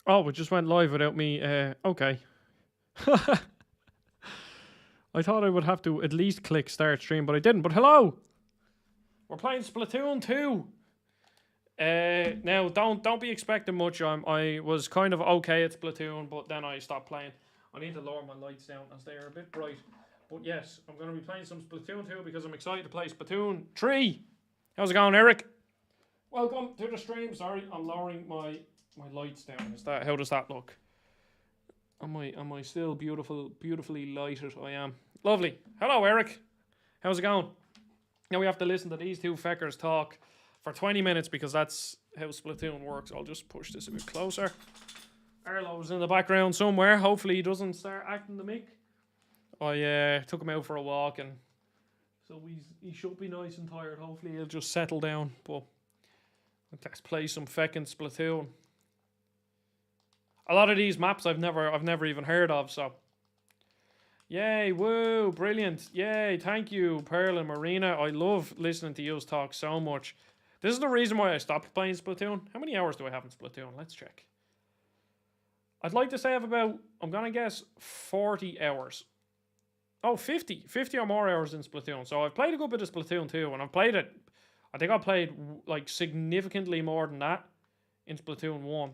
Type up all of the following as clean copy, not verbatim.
Oh, it just went live without me. Okay. I thought I would have to at least click start stream, but I didn't. But hello! We're playing Splatoon 2. Now don't be expecting much. I was kind of okay at Splatoon, but then I stopped playing. I need to lower my lights down as they are a bit bright. But yes, I'm going to be playing some Splatoon 2 because I'm excited to play Splatoon 3. How's it going, Eric? Welcome to the stream. Sorry, I'm lowering my lights down. How does that look? Am I still beautifully lighted? I am. Lovely. Hello, Eric. How's it going? Now we have to listen to these two feckers talk for 20 minutes because that's how Splatoon works. I'll just push this a bit closer. Arlo's in the background somewhere. Hopefully he doesn't start acting the mick. I took him out for a walk, and so he should be nice and tired. Hopefully he'll just settle down. But let's play some feckin' Splatoon. A lot of these maps I've never even heard of, so. Yay, woo, brilliant. Yay, thank you, Pearl and Marina. I love listening to you talk so much. This is the reason why I stopped playing Splatoon. How many hours do I have in Splatoon? Let's check. I'd like to say I have about, I'm going to guess, 40 hours. Oh, 50. 50 or more hours in Splatoon. So I've played a good bit of Splatoon 2, and I've played it, I think I played like significantly more than that in Splatoon 1.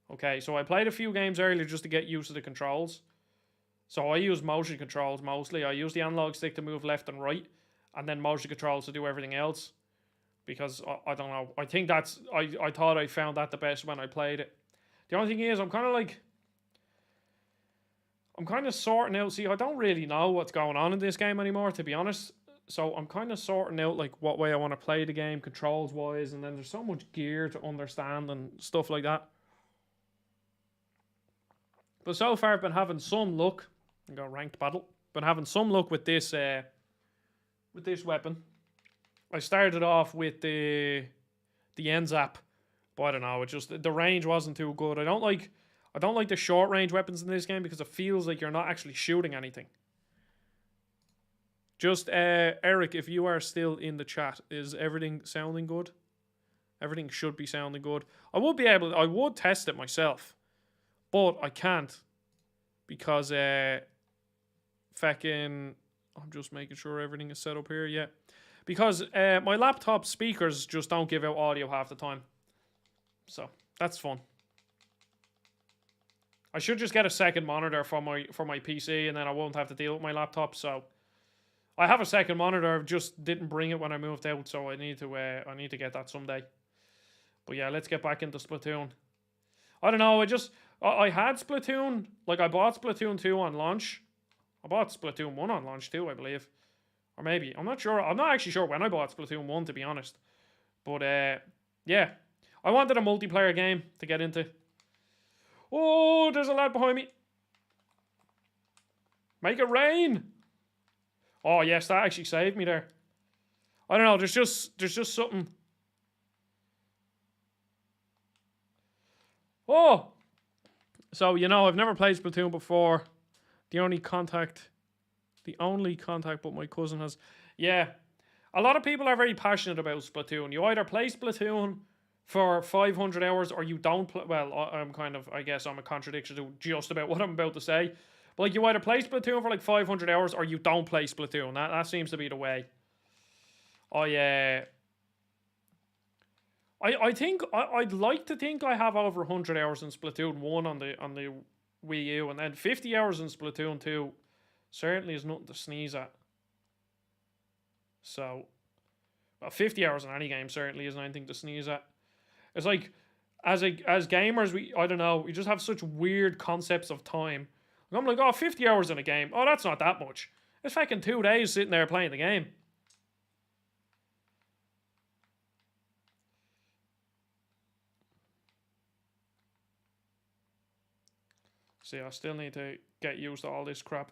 Okay, so I played a few games earlier just to get used to the controls. So I use motion controls mostly. I use the analog stick to move left and right, and then motion controls to do everything else. Because, I don't know, I think that's, I thought I found that the best when I played it. The only thing is, I'm kind of sorting out, see, I don't really know what's going on in this game anymore, to be honest. So I'm kind of sorting out, like, what way I want to play the game, controls-wise, and then there's so much gear to understand and stuff like that. But so far, I've been having some luck. I got ranked battle. Been having some luck with this weapon. I started off with the NZAP, but I don't know. It just, the range wasn't too good. I don't like the short range weapons in this game because it feels like you're not actually shooting anything. Just Eric, if you are still in the chat, is everything sounding good? Everything should be sounding good. I would test it myself. But I can't because I'm just making sure everything is set up here, yeah. Because my laptop speakers just don't give out audio half the time. So, that's fun. I should just get a second monitor for my PC, and then I won't have to deal with my laptop, so I have a second monitor, I just didn't bring it when I moved out, so I need to get that someday. But yeah, let's get back into Splatoon. I don't know, I had Splatoon, like I bought Splatoon 2 on launch. I bought Splatoon 1 on launch too, I believe. Or maybe, I'm not sure, I'm not actually sure when I bought Splatoon 1, to be honest. But, yeah. I wanted a multiplayer game to get into. Oh, there's a lad behind me. Make it rain. Oh, yes, that actually saved me there. I don't know, there's just something. Oh! So, you know, I've never played Splatoon before. The only contact but my cousin has. Yeah. A lot of people are very passionate about Splatoon. You either play Splatoon for 500 hours or you don't play. Well, I guess I'm a contradiction to just about what I'm about to say. But, like, you either play Splatoon for like 500 hours or you don't play Splatoon. That seems to be the way. I think I'd like to think I have over 100 hours in Splatoon 1 on the Wii U, and then 50 hours in Splatoon 2 certainly is nothing to sneeze at. So, well, 50 hours in any game certainly isn't anything to sneeze at. It's like, as gamers, I don't know, we just have such weird concepts of time. I'm like, oh, 50 hours in a game. Oh, that's not that much. It's fucking 2 days sitting there playing the game. See, I still need to get used to all this crap.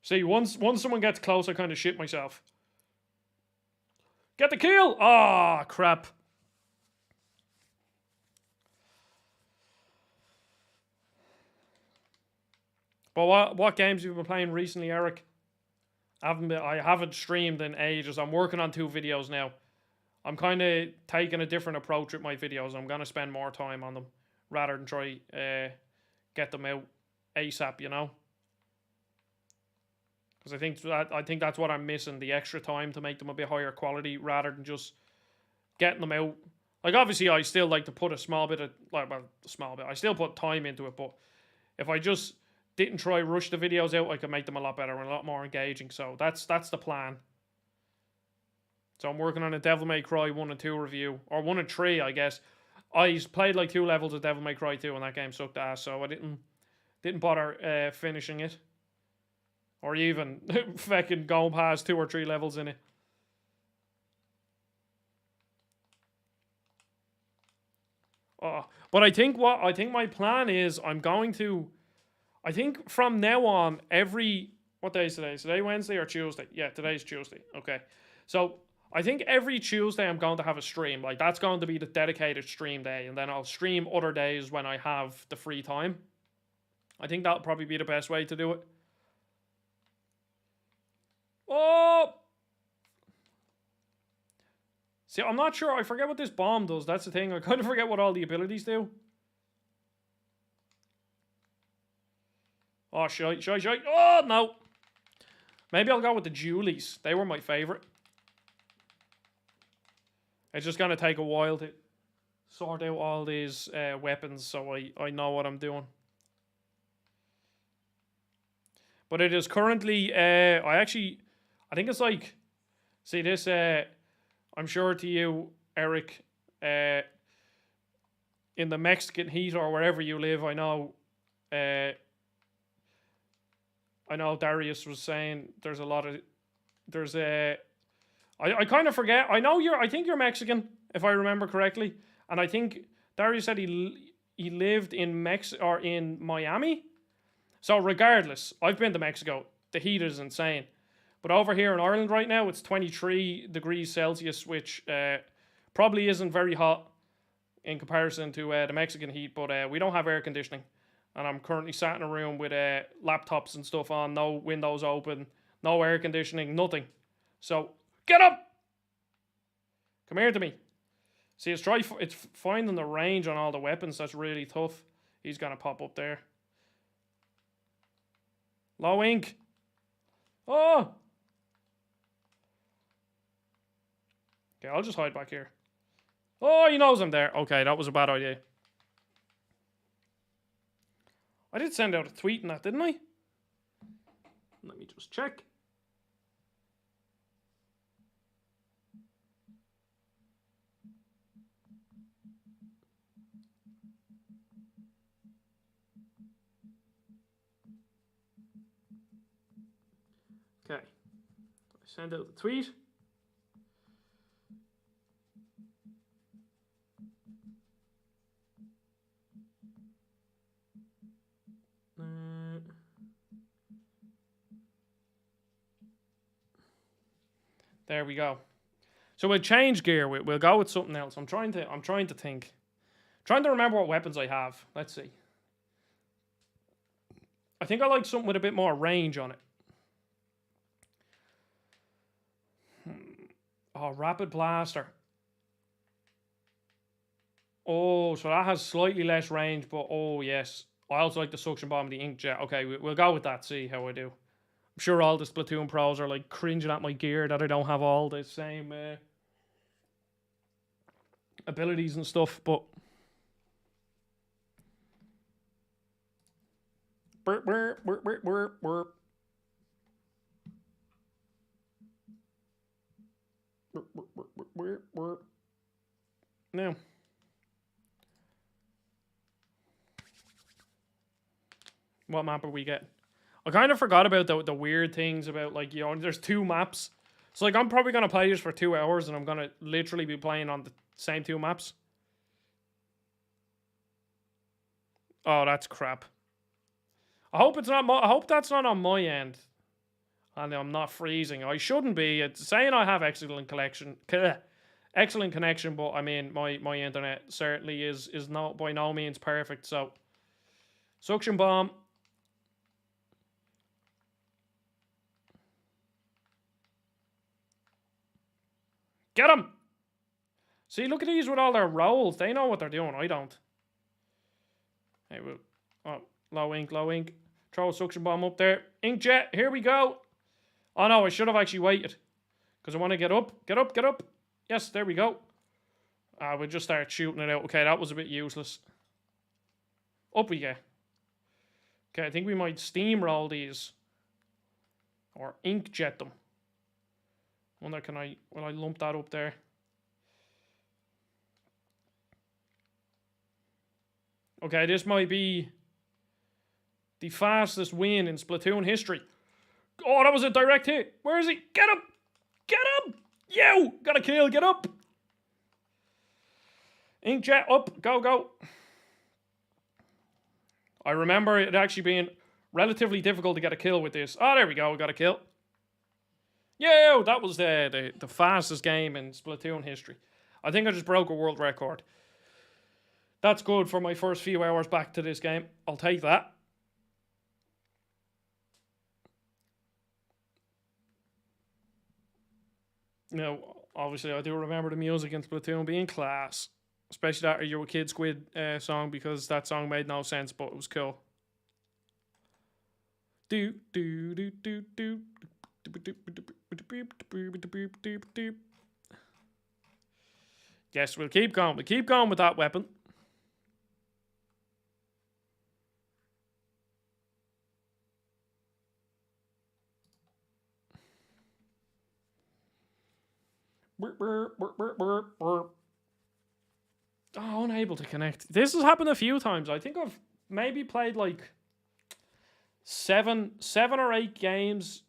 See, once someone gets close, I kind of shit myself. Get the kill! Ah, crap. But what games have you been playing recently, Eric? I haven't streamed in ages. I'm working on 2 videos now. I'm kind of taking a different approach with my videos. I'm going to spend more time on them rather than try get them out ASAP, you know? Because I think that's what I'm missing, the extra time to make them a bit higher quality rather than just getting them out. Like, obviously, I still like to put a small bit of, like, well, a small bit. I still put time into it, but if I just didn't try rush the videos out, I could make them a lot better and a lot more engaging. So that's the plan. So I'm working on a Devil May Cry 1 and 2 review, or 1 and 3, I guess. I played like 2 levels of Devil May Cry 2 and that game sucked ass, so I didn't bother finishing it. Or even fucking going past 2 or 3 levels in it. But I think my plan is I think from now on what day is today? Is today Wednesday or Tuesday? Yeah, today's Tuesday. Okay. So I think every Tuesday I'm going to have a stream. Like, that's going to be the dedicated stream day, and then I'll stream other days when I have the free time. I think that'll probably be the best way to do it. Oh! See, I'm not sure. I forget what this bomb does. That's the thing. I kind of forget what all the abilities do. Oh, shite. Oh, no. Maybe I'll go with the Julies. They were my favorite. It's just going to take a while to sort out all these weapons, so I know what I'm doing. But it is currently, I think it's like, see this, I'm sure to you, Eric, in the Mexican heat or wherever you live, I know Darius was saying I kind of forget. I think you're Mexican, if I remember correctly. And I think Darius said he lived in in Miami. So regardless, I've been to Mexico. The heat is insane. But over here in Ireland right now, it's 23 degrees Celsius, which probably isn't very hot in comparison to the Mexican heat. But we don't have air conditioning. And I'm currently sat in a room with laptops and stuff on, no windows open, no air conditioning, nothing. So, get up! Come here to me. See, it's finding the range on all the weapons that's really tough. He's going to pop up there. Low ink. Oh! Okay, I'll just hide back here. Oh, he knows I'm there. Okay, that was a bad idea. I did send out a tweet in that, didn't I? Let me just check. Okay. I send out the tweet. There we go. So we'll change gear. We'll go with something else. I'm trying to think. Trying to remember what weapons I have. Let's see. I think I like something with a bit more range on it. Oh, Rapid Blaster. Oh, so that has slightly less range, but oh yes. I also like the Suction Bomb and the Inkjet. Okay, we'll go with that, see how I do. I'm sure all the Splatoon pros are like cringing at my gear that I don't have all the same abilities and stuff, but... Burp, burp, burp, burp, burp, burp. Burp, burp, burp, burp, burp, burp. Now... what map are we getting? I kind of forgot about the weird things about, like, you know, there's 2 maps. So, like, I'm probably going to play this for 2 hours and I'm going to literally be playing on the same 2 maps. Oh, that's crap. I hope that's not on my end. And I'm not freezing. I shouldn't be. It's saying I have excellent connection, but I mean, my internet certainly is not by no means perfect. So, Suction Bomb. Get him! See, look at these with all their rolls. They know what they're doing. I don't. Hey, well, oh, low ink, low ink. Throw a suction bomb up there. Inkjet, here we go. Oh no, I should have actually waited. Because I want to get up. Get up, get up. Yes, there we go. We'll just start shooting it out. Okay, that was a bit useless. Up we go. Okay, I think we might steamroll these. Or inkjet them. Wonder, will I lump that up there? Okay, this might be the fastest win in Splatoon history. Oh, that was a direct hit. Where is he? Get him! Get him! You! Got a kill, get up! Inkjet up, go, go. I remember it actually being relatively difficult to get a kill with this. Oh, there we go, we got a kill. Yeah, that was the fastest game in Splatoon history. I think I just broke a world record. That's good for my first few hours back to this game. I'll take that. Now, obviously, I do remember the music in Splatoon being class. Especially that You're a Kid Squid song, because that song made no sense, but it was cool. Do do do do do. Yes, we'll keep going. We'll keep going with that weapon. Oh, unable to connect. This has happened a few times. I think I've maybe played like seven or 8 games,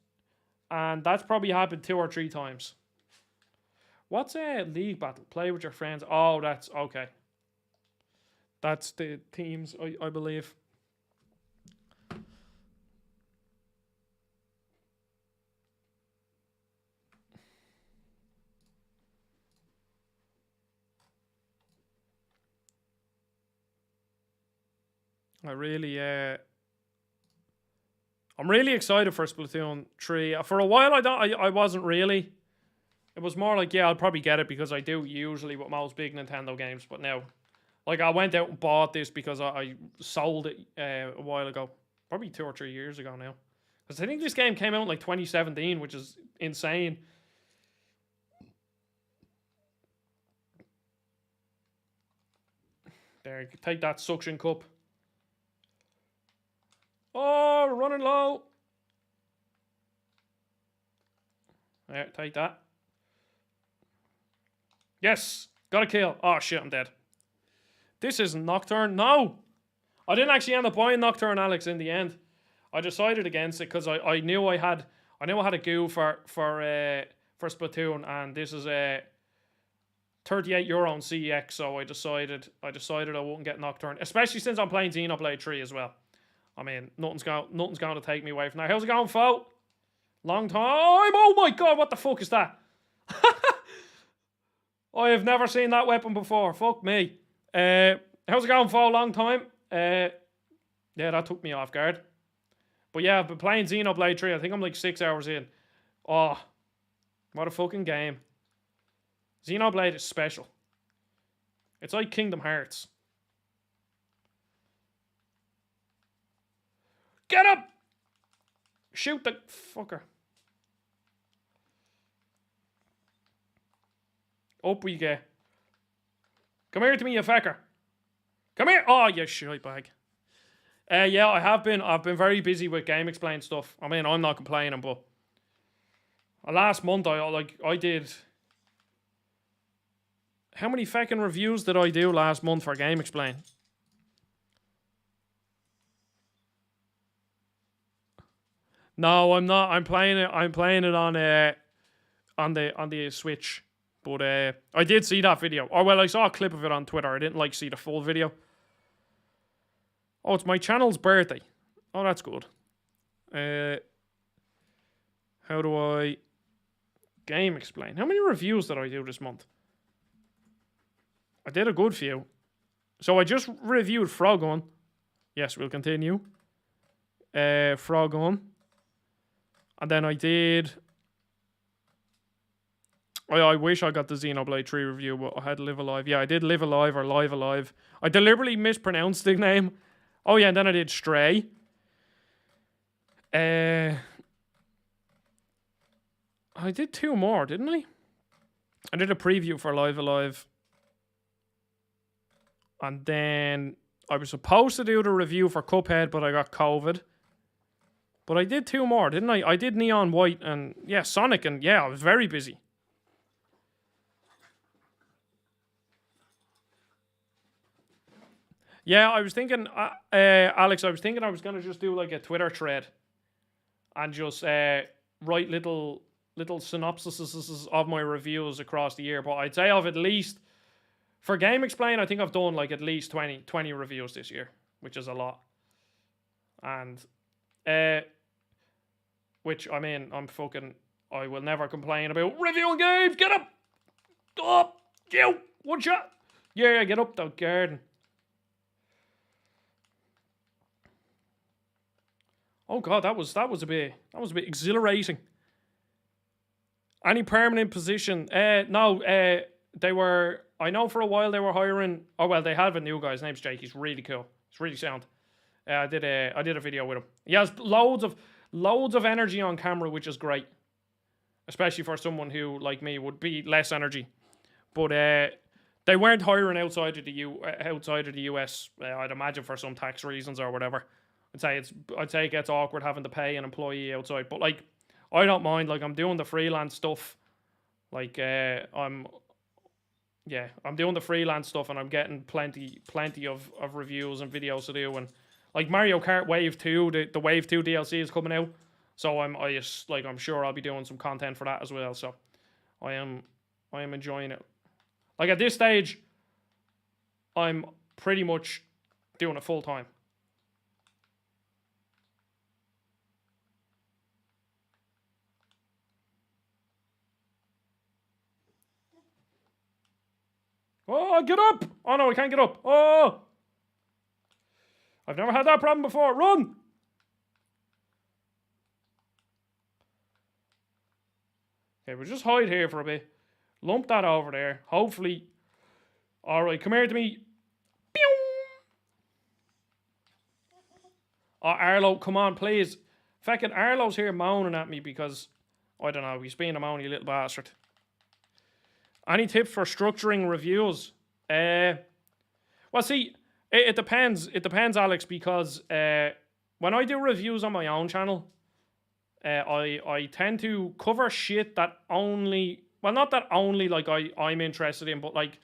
and that's probably happened 2 or 3 times. What's a league battle? Play with your friends. Oh, that's okay. That's the teams, I believe. I'm really excited for Splatoon 3. For a while, I wasn't really. It was more like, yeah, I'll probably get it because I do usually with most big Nintendo games. But now, like, I went out and bought this because I sold it a while ago. Probably 2 or 3 years ago now. Because I think this game came out in like 2017, which is insane. There, take that suction cup. Oh, running low. There, take that. Yes, got a kill. Oh shit, I'm dead. This isn't Nocturne. No, I didn't actually end up buying Nocturne, Alex. In the end, I decided against it because I knew I had a goo for Splatoon, and this is a €38 on CEX. So I decided I wouldn't get Nocturne, especially since I'm playing Xenoblade 3 as well. I mean, nothing's going to take me away from that. How's it going, Fo? Long time. Oh my god, what the fuck is that? I have never seen that weapon before. Fuck me. How's it going, Fo? Long time. Yeah, that took me off guard. But yeah, I've been playing Xenoblade 3. I think I'm like 6 hours in. Oh, what a fucking game. Xenoblade is special. It's like Kingdom Hearts. Get up! Shoot the fucker. Up we go. Come here to me, you fucker. Come here. Oh, you shite bag. Yeah, I've been very busy with Game Explain stuff. I mean, I'm not complaining, but last month I did. How many fucking reviews did I do last month for Game Explain? No, I'm not. I'm playing it on the Switch. But I did see that video. Or well, I saw a clip of it on Twitter. I didn't see the full video. Oh, it's my channel's birthday. Oh, that's good. How do I Game Explain? How many reviews did I do this month? I did a good few. So I just reviewed Frogun. Yes, we'll continue. Frogun. And then I did... I wish I got the Xenoblade 3 review, but I had Live Alive. Yeah, I did Live Alive or Live Alive. I deliberately mispronounced the name. Oh yeah, and then I did Stray. I did 2 more, didn't I? I did a preview for Live Alive. And then I was supposed to do the review for Cuphead, but I got COVID. But I did 2 more, didn't I? I did Neon White and, yeah, Sonic, and yeah, I was very busy. Yeah, I was thinking, Alex, I was thinking I was going to just do like a Twitter thread and just write little synopsises of my reviews across the year. But I'd say I've at least, for Game Explain, I think I've done like at least 20 reviews this year, which is a lot. And, which, I mean, I will never complain about reviewing games. Get up! Up! You! One shot! Yeah, get up the garden. Oh god, that was a bit exhilarating. Any permanent position? No. They were. I know for a while they were hiring. Oh well, they have a new guy. His name's Jake. He's really cool. He's really sound. I did a video with him. He has loads of energy on camera, which is great, especially for someone who, like me, would be less energy. But they weren't hiring outside of the US. I'd imagine for some tax reasons or whatever. I'd say it gets awkward having to pay an employee outside, but like, I don't mind. Like, I'm doing the freelance stuff. Like, I'm doing the freelance stuff, and I'm getting plenty of reviews and videos to do. And like Mario Kart Wave 2, the Wave 2 DLC is coming out, so I'm sure I'll be doing some content for that as well. So I am enjoying it. Like at this stage, I'm pretty much doing it full time. Oh, get up! Oh no, I can't get up. Oh! I've never had that problem before. Run! Okay, we'll just hide here for a bit. Lump that over there. Hopefully. Alright, come here to me. Pew! Oh, Arlo, come on, please. Feckin' Arlo's here moaning at me because, I don't know, he's being a moany little bastard. Any tips for structuring reviews? Well, see, it depends. It depends, Alex, because when I do reviews on my own channel, I tend to cover shit that only, well, not that only like I'm interested in, but like,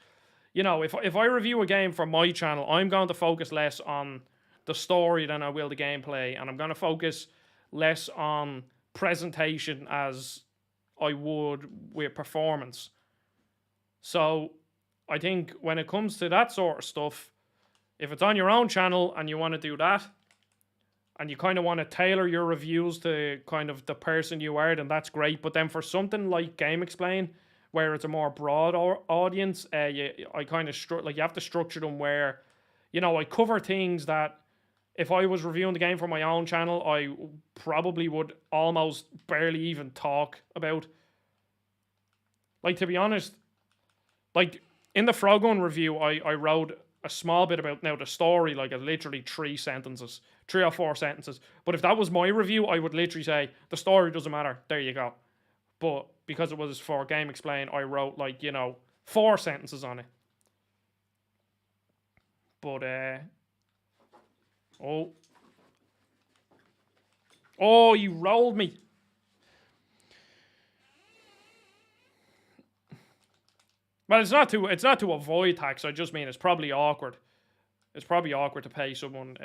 you know, if I review a game for my channel, I'm going to focus less on the story than I will the gameplay, and I'm going to focus less on presentation as I would with performance. So I think when it comes to that sort of stuff, if it's on your own channel and you want to do that, and you kind of want to tailor your reviews to kind of the person you are, then that's great. But then for something like Game Explain, where it's a more broad audience, you have to structure them where, you know, I cover things that if I was reviewing the game for my own channel, I probably would almost barely even talk about. Like, to be honest, like, in the Frogun review, I wrote a small bit about, now, the story, like, literally 3 or 4 sentences. But if that was my review, I would literally say, the story doesn't matter, there you go. But because it was for Game Explain, I wrote, like, you know, 4 sentences on it. But, Oh, you rolled me. Well, it's not to avoid tax. I just mean it's probably awkward. It's probably awkward to pay someone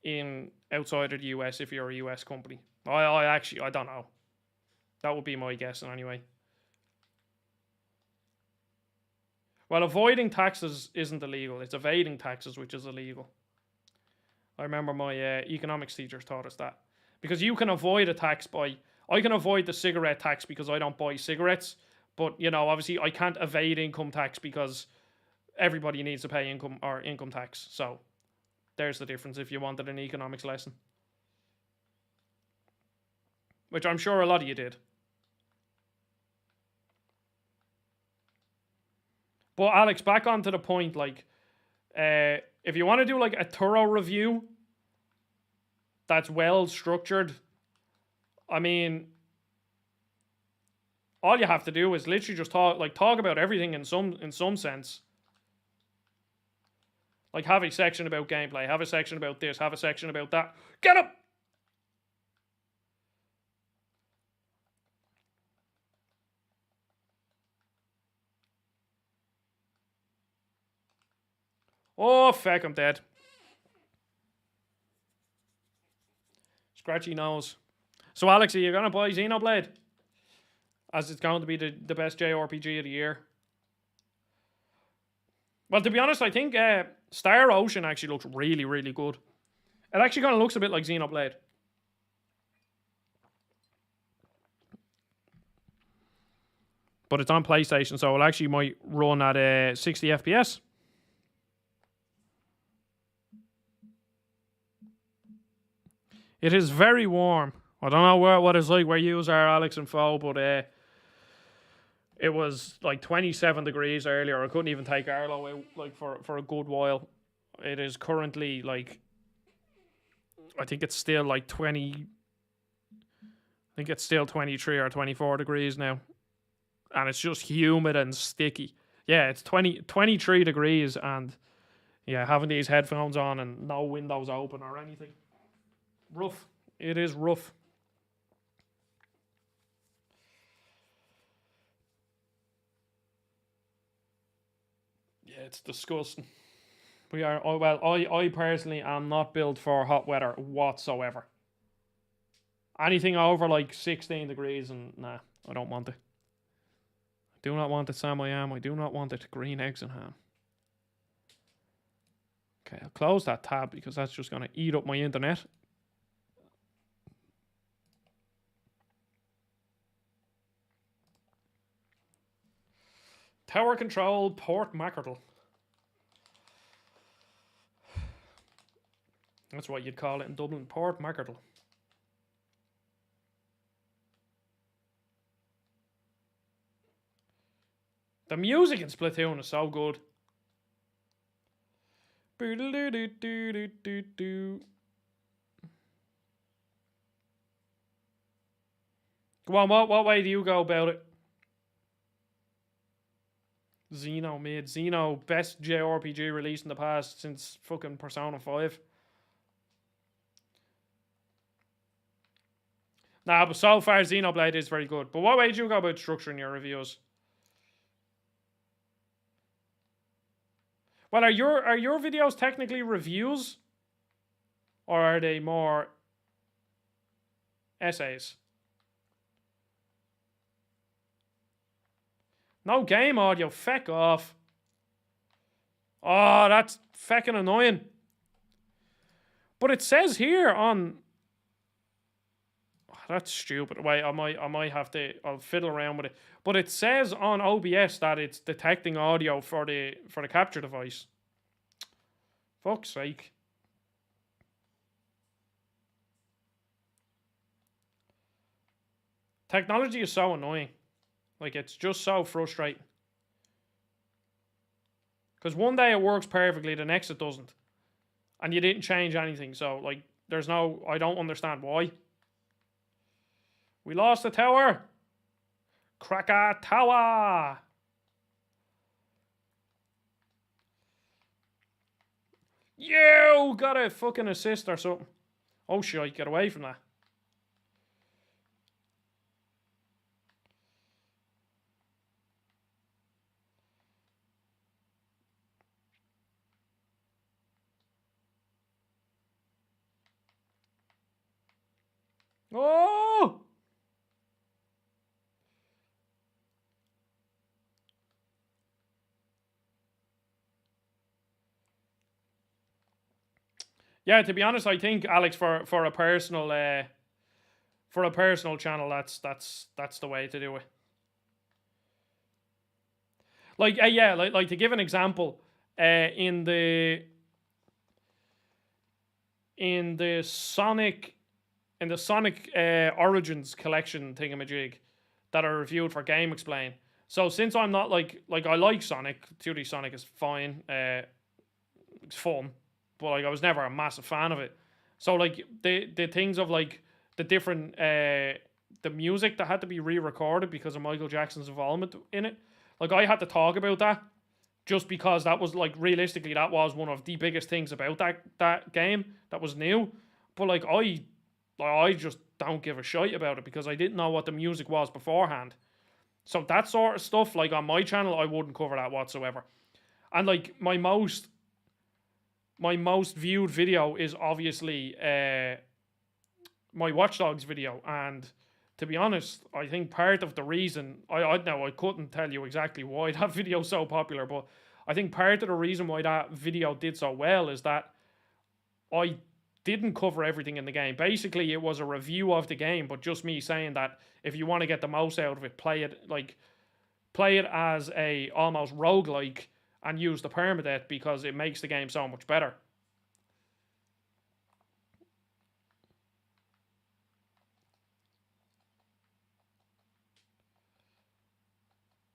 in outside of the US if you're a US company. I don't know. That would be my guess anyway. Well, avoiding taxes isn't illegal. It's evading taxes which is illegal. I remember my economics teachers taught us that. Because you can avoid a tax I can avoid the cigarette tax because I don't buy cigarettes. But, you know, obviously I can't evade income tax because everybody needs to pay income tax. So there's the difference if you wanted an economics lesson. Which I'm sure a lot of you did. But Alex, back onto the point, like, if you want to do like a thorough review that's well structured, I mean, all you have to do is literally just talk about everything in some sense. Like, have a section about gameplay, have a section about this, have a section about that. Get up! Oh, feck, I'm dead. Scratchy nose. So, Alex, are you going to buy Xenoblade? As it's going to be the best JRPG of the year. Well, to be honest, I think Star Ocean actually looks really, really good. It actually kind of looks a bit like Xenoblade. But it's on PlayStation, so it actually might run at 60 FPS. It is very warm. I don't know what it's like where you are, Alex and Fo, but it was like 27 degrees earlier. I couldn't even take Arlo out like for a good while. It is currently like, I think it's still like 20. I think it's still 23 or 24 degrees now. And it's just humid and sticky. Yeah, it's 23 degrees, and yeah, having these headphones on and no windows open or anything. Rough. It is rough. Yeah, it's disgusting. We are. Oh, well, I personally am not built for hot weather whatsoever. Anything over like 16 degrees, and nah, I don't want it. I do not want it, Sam I am. I do not want it. Green eggs and ham. Okay, I'll close that tab because that's just going to eat up my internet. Tower control, Port Mackerel. That's what you'd call it in Dublin, Port Mackerel. The music in Splatoon is so good. Go on, what way do you go about it? Xeno mid. Xeno, best JRPG released in the past since fucking Persona 5. Nah, but so far Xenoblade is very good. But what way do you go about structuring your reviews? Well, are your videos technically reviews? Or are they more essays? No game audio, feck off. Oh, that's feckin' annoying. But it says here on... Oh, that's stupid. Wait, I might have to... I'll fiddle around with it. But it says on OBS that it's detecting audio for the capture device. Fuck's sake. Technology is so annoying. Like, it's just so frustrating. Because one day it works perfectly, the next it doesn't. And you didn't change anything, so, like, there's no... I don't understand why. We lost the tower! Krakatoa! You got a fucking assist or something. Oh shit, get away from that. Oh! Yeah, to be honest, I think Alex for a personal channel, that's the way to do it. Like yeah, like to give an example, in the Sonic Origins collection thingamajig that are reviewed for Game Explain. So since I'm not like I like Sonic, 2D Sonic is fine. It's fun, but like I was never a massive fan of it. So like the things of like the different the music that had to be re-recorded because of Michael Jackson's involvement in it. Like I had to talk about that just because that was like realistically that was one of the biggest things about that game that was new. But like I just don't give a shite about it because I didn't know what the music was beforehand. So that sort of stuff, like on my channel, I wouldn't cover that whatsoever. And like my most viewed video is obviously my Watch Dogs video, and to be honest, I think part of the reason I couldn't tell you exactly why that video is so popular, but I think part of the reason why that video did so well is that I didn't cover everything in the game. Basically, it was a review of the game, but just me saying that if you want to get the most out of it, play it as a almost roguelike and use the permadeath because it makes the game so much better.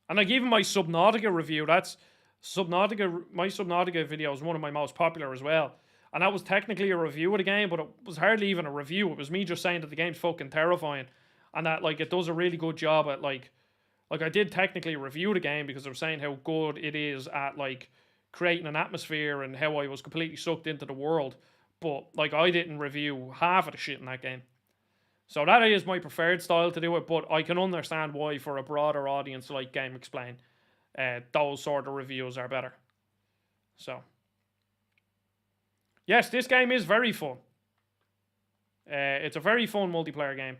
And like even my Subnautica review, my Subnautica video is one of my most popular as well. And that was technically a review of the game, but it was hardly even a review. It was me just saying that the game's fucking terrifying. And that like it does a really good job at like I did technically review the game because I was saying how good it is at like creating an atmosphere and how I was completely sucked into the world. But like I didn't review half of the shit in that game. So that is my preferred style to do it, but I can understand why for a broader audience like Game Explain, those sort of reviews are better. So, yes, this game is very fun. It's a very fun multiplayer game,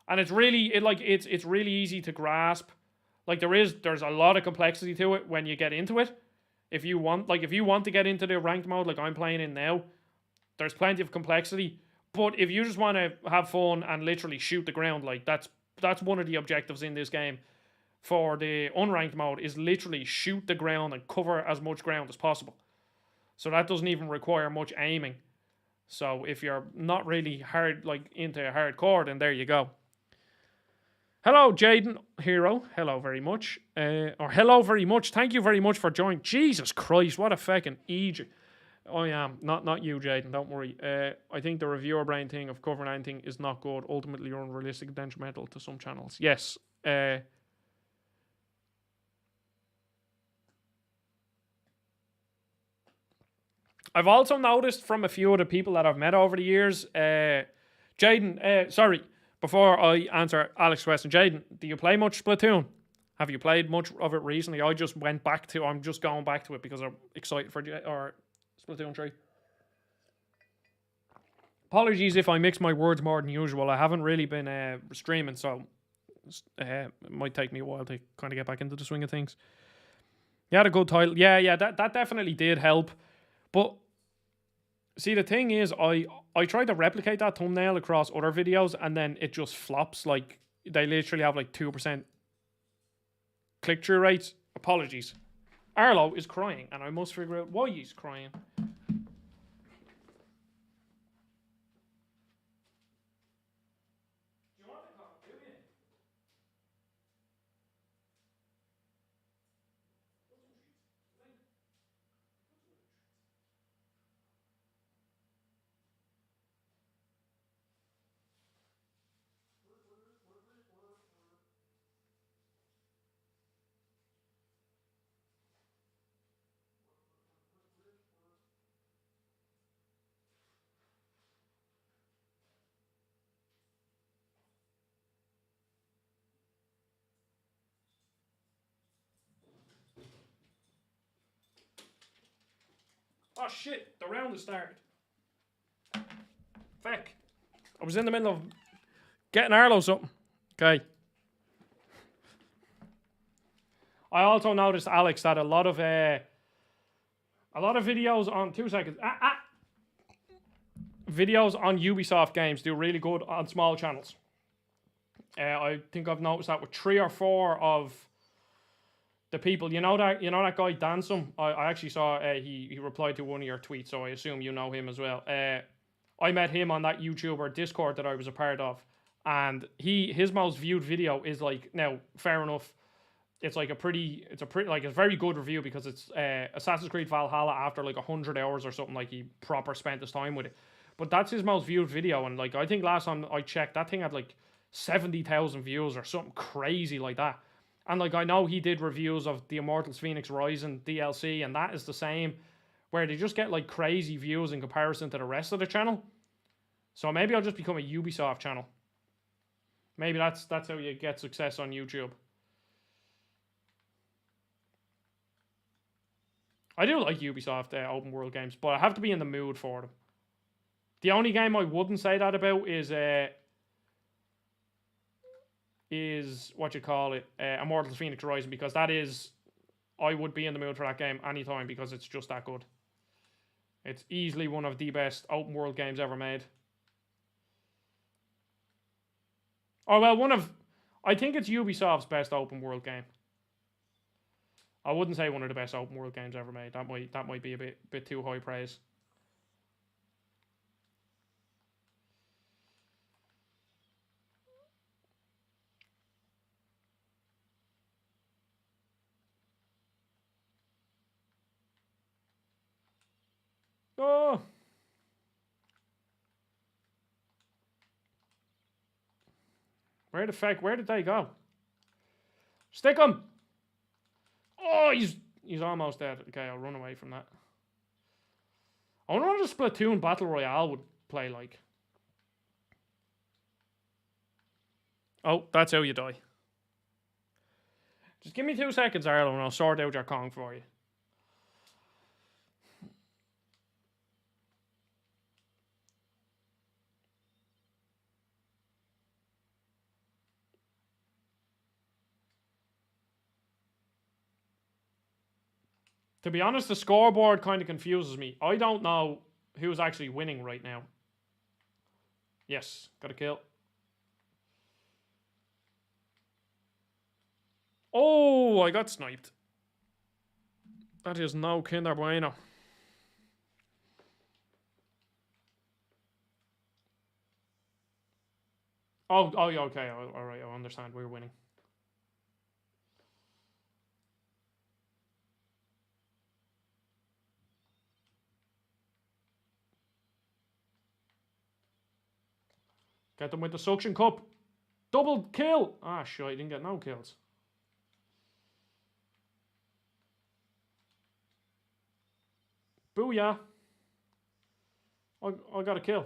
and it's really it's really easy to grasp. Like there's a lot of complexity to it when you get into it. If you want to get into the ranked mode like I'm playing in now, there's plenty of complexity. But if you just want to have fun and literally shoot the ground, like that's one of the objectives in this game for the unranked mode is literally shoot the ground and cover as much ground as possible. So that doesn't even require much aiming. So if you're not really into hardcore, then there you go. Hello, Jaden Hero. Hello very much. Or hello very much. Thank you very much for joining. Jesus Christ, what a fucking Egypt. I am. Not you, Jaden. Don't worry. I think the reviewer brain thing of covering anything is not good. Ultimately, unrealistic and detrimental to some channels. Yes. I've also noticed from a few of the people that I've met over the years, Jaden, sorry, before I answer Alex's question, Jaden, do you play much Splatoon? Have you played much of it recently? I'm just going back to it because I'm excited for Splatoon 3. Apologies if I mix my words more than usual. I haven't really been streaming, so it might take me a while to kind of get back into the swing of things. You had a good title. Yeah, that definitely did help. But see, the thing is, I tried to replicate that thumbnail across other videos, and then it just flops. Like, they literally have like 2% click-through rates. Apologies. Arlo is crying, and I must figure out why he's crying. Oh shit, the round has started. Feck. I was in the middle of getting Arlo something. Okay. I also noticed, Alex, that a lot of videos on 2 seconds. Videos on Ubisoft games do really good on small channels. I think I've noticed that with 3 or 4 of the people, you know that guy Dansum. I actually saw he replied to one of your tweets, so I assume you know him as well. I met him on that YouTuber Discord that I was a part of, and his most viewed video is like, now fair enough, it's like it's a very good review because it's Assassin's Creed Valhalla after like 100 hours or something. Like he proper spent his time with it, but that's his most viewed video, and like I think last time I checked that thing had like 70,000 views or something crazy like that. And like I know he did reviews of the Immortals Phoenix Rising DLC, and that is the same, where they just get like crazy views in comparison to the rest of the channel. So maybe I'll just become a Ubisoft channel. Maybe that's how you get success on YouTube. I do like Ubisoft open world games, but I have to be in the mood for them. The only game I wouldn't say that about is what you call it, Immortals Phoenix Rising, because I would be in the mood for that game anytime because it's just that good. It's easily one of the best open world games ever made. Oh well, I think it's Ubisoft's best open world game. I wouldn't say one of the best open world games ever made. That might be a bit too high praise. Oh. Where did they go? Stick him! Oh, he's almost dead. Okay, I'll run away from that. I wonder what a Splatoon Battle Royale would play like. Oh, that's how you die. Just give me 2 seconds, Arlo, and I'll sort out your Kong for you. To be honest, the scoreboard kind of confuses me. I don't know who's actually winning right now. Yes, got a kill. Oh, I got sniped. That is no Kinder Bueno. Oh, yeah, okay. All right, I understand. We're winning. Get them with the suction cup. Double kill. Ah, shit, I didn't get no kills. Booyah. I got a kill.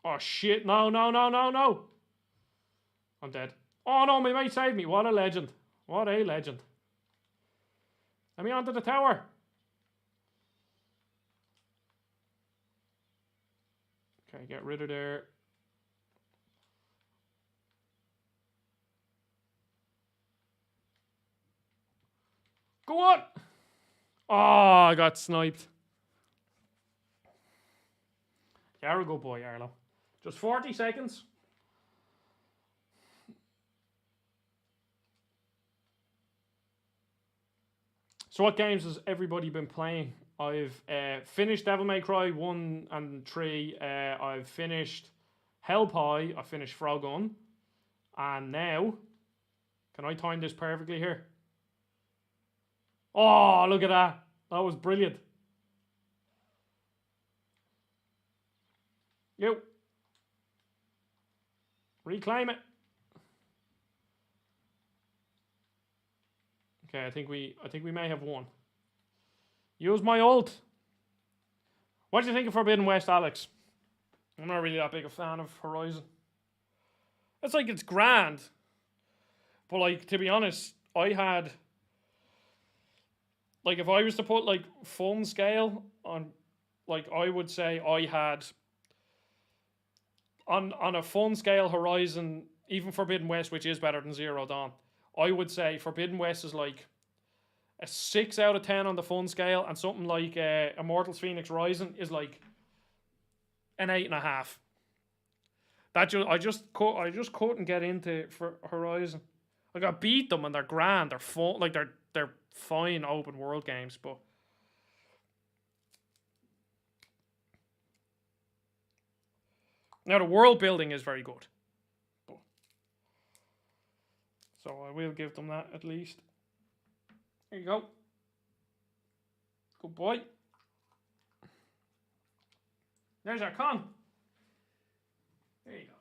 Oh, shit. No. I'm dead. Oh, no, my mate saved me. What a legend. What a legend. Let me onto the tower. Okay, get rid of there. Go on! Oh, I got sniped. You're a good boy, Arlo. Just 40 seconds. So what games has everybody been playing? I've finished Devil May Cry 1 and 3. I've finished Hell Pie. I finished Frogun. And now, can I time this perfectly here? Oh, look at that. That was brilliant. You. Reclaim it. Okay, I think we may have won. Use my ult. What do you think of Forbidden West, Alex? I'm not really that big a fan of Horizon. It's like, it's grand. But like, to be honest, I had, like, if I was to put like fun scale on, like, I would say I had on a fun scale Horizon, even Forbidden West, which is better than Zero Dawn, I would say Forbidden West is like a 6 out of 10 on the fun scale, and something like Immortals Phoenix Rising is like an 8.5. I just couldn't get into for Horizon. Like, I beat them and they're grand, they're fun, like they're fine open world games, but now the world building is very good. But, so I will give them that at least. There you go. Good boy. There's our con. There you go.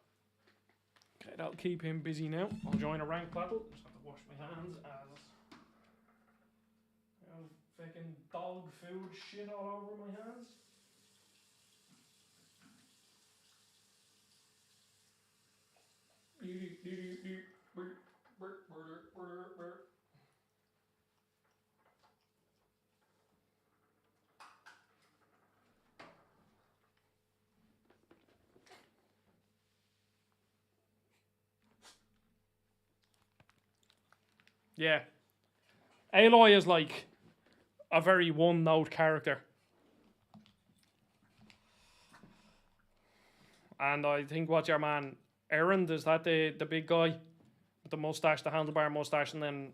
Okay, that'll keep him busy now. I'll join a rank battle. Just have to wash my hands as fucking dog food shit all over my hands. Yeah. Aloy is like a very one-note character. And I think, what's your man, Erend, is that the big guy with the mustache, the handlebar mustache, and then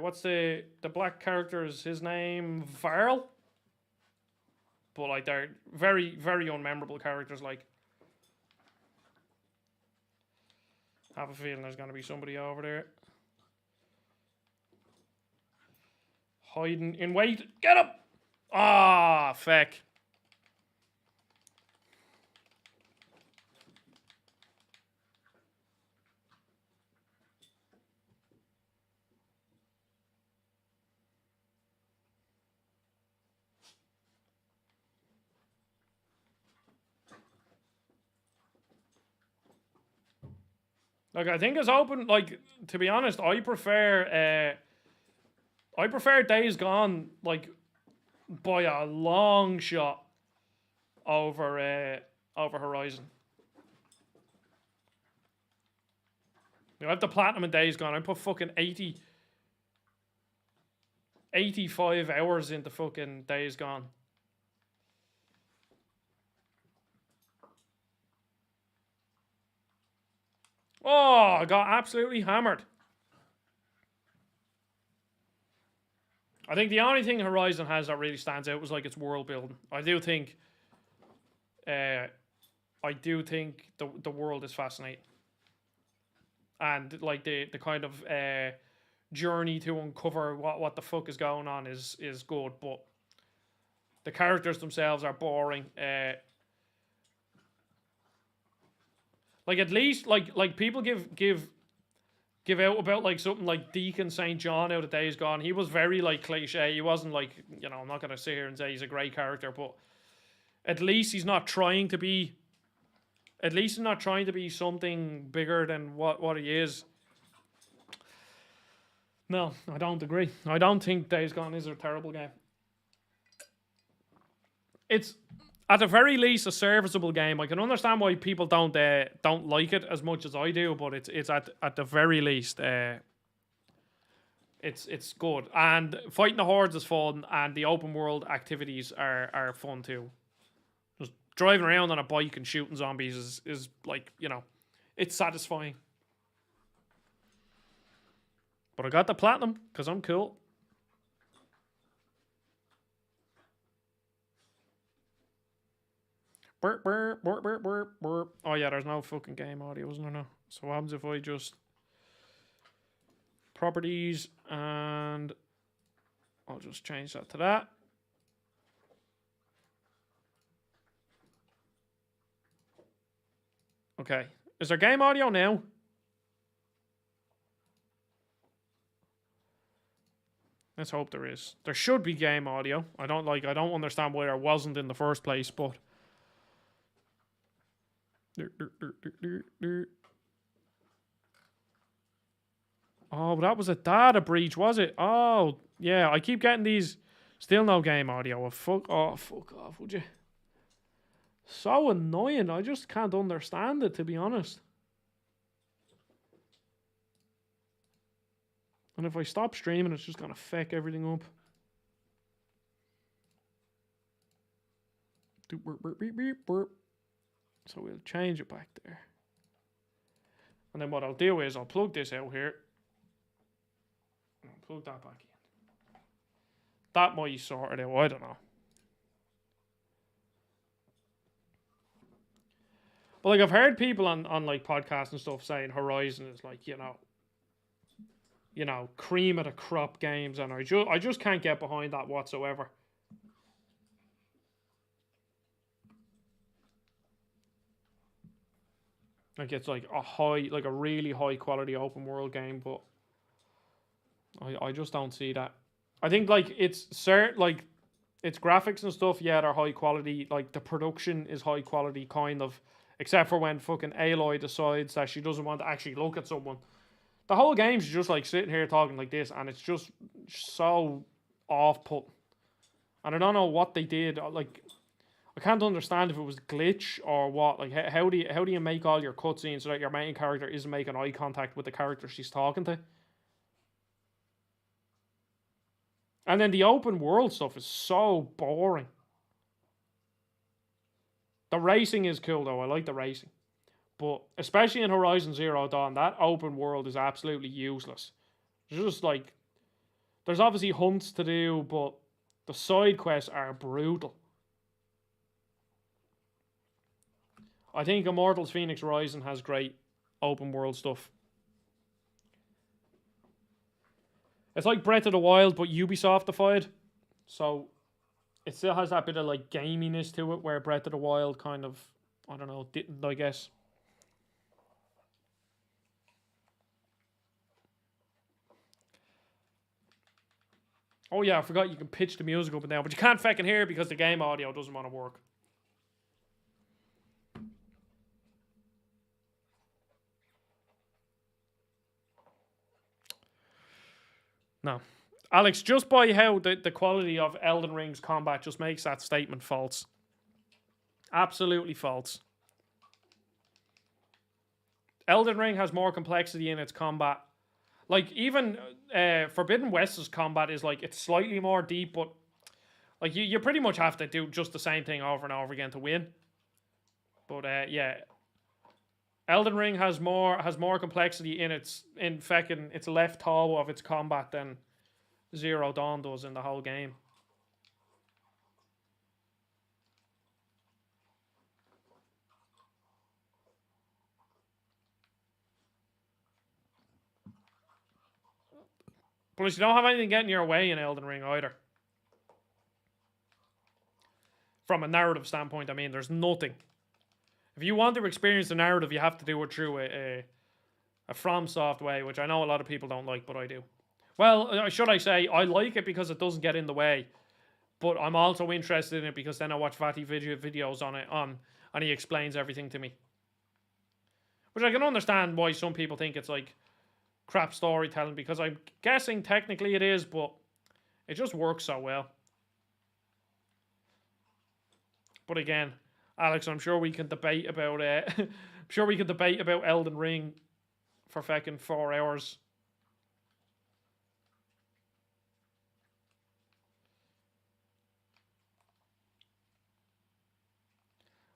what's the black character, is his name Varl? But like, they're very, very unmemorable characters. Like, have a feeling there's gonna be somebody over there hiding in wait. Get up! Ah, feck. Like, I think it's open. Like, to be honest, I prefer Days Gone, like, by a long shot over Horizon. You know, I have the platinum in Days Gone. I put fucking 85 hours into fucking Days Gone. Oh, I got absolutely hammered. I think the only thing Horizon has that really stands out was like its world building. I do think the world is fascinating. And like the kind of journey to uncover what the fuck is going on is good, but the characters themselves are boring. Like, at least like people give out about like something like Deacon St. John out of Days Gone. He was very like cliche. He wasn't like, you know, I'm not gonna sit here and say he's a great character, but at least he's not trying to be something bigger than what he is. No, I don't agree. I don't think Days Gone is a terrible game. It's at the very least a serviceable game. I can understand why people don't like it as much as I do, but it's at the very least it's good. And fighting the hordes is fun, and the open world activities are fun too. Just driving around on a bike and shooting zombies is like, you know, it's satisfying. But I got the platinum because I'm cool. Burp, burp, burp, burp, burp, burp. Oh yeah, there's no fucking game audio, isn't there? No. So what happens if I just properties, and I'll just change that to that. Okay. Is there game audio now? Let's hope there is. There should be game audio. I don't understand why there wasn't in the first place, but oh, that was a data breach, was it? Oh, yeah, I keep getting these. Still no game audio. Oh, fuck off, would you? So annoying. I just can't understand it, to be honest. And if I stop streaming, it's just going to fuck everything up. So we'll change it back there. And then what I'll do is I'll plug this out here. Plug that back in. That might sort it out. I don't know. But like I've heard people on like podcasts and stuff saying Horizon is like, cream of the crop games, and I just can't get behind that whatsoever. Like it's like a really high quality open world game, but I just don't see that. I think like its graphics and stuff, yeah, they're high quality. Like the production is high quality, kind of, except for when fucking Aloy decides that she doesn't want to actually look at someone. The whole game's just like sitting here talking like this, and it's just so off-put. And I don't know what they did. Like, I can't understand if it was glitch or what. Like, how do you make all your cutscenes so that your main character isn't making eye contact with the character she's talking to? And then the open world stuff is so boring. The racing is cool though. I like the racing. But especially in Horizon Zero Dawn, that open world is absolutely useless. It's just like, there's obviously hunts to do, but the side quests are brutal. I think Immortals Phoenix Rising has great open world stuff. It's like Breath of the Wild, but Ubisoft-ified. So it still has that bit of like gaminess to it, where Breath of the Wild kind of, I don't know, didn't, I guess. Oh yeah, I forgot you can pitch the music up and down, but you can't fucking hear it because the game audio doesn't want to work. No. Alex, just by how the quality of Elden Ring's combat just makes that statement false. Absolutely false. Elden Ring has more complexity in its combat. Like, even Forbidden West's combat is like, it's slightly more deep, but like you pretty much have to do just the same thing over and over again to win. But yeah. Elden Ring has more complexity in its left toe of its combat than Zero Dawn does in the whole game. Plus, you don't have anything getting your way in Elden Ring either. From a narrative standpoint, I mean, there's nothing. If you want to experience the narrative, you have to do it through a FromSoft way, which I know a lot of people don't like, but I do. Well, should I say, I like it because it doesn't get in the way, but I'm also interested in it because then I watch Vati videos on it, and he explains everything to me. Which I can understand why some people think it's like crap storytelling, because I'm guessing technically it is, but it just works so well. But again, Alex, I'm sure we can debate about Elden Ring for fucking 4 hours.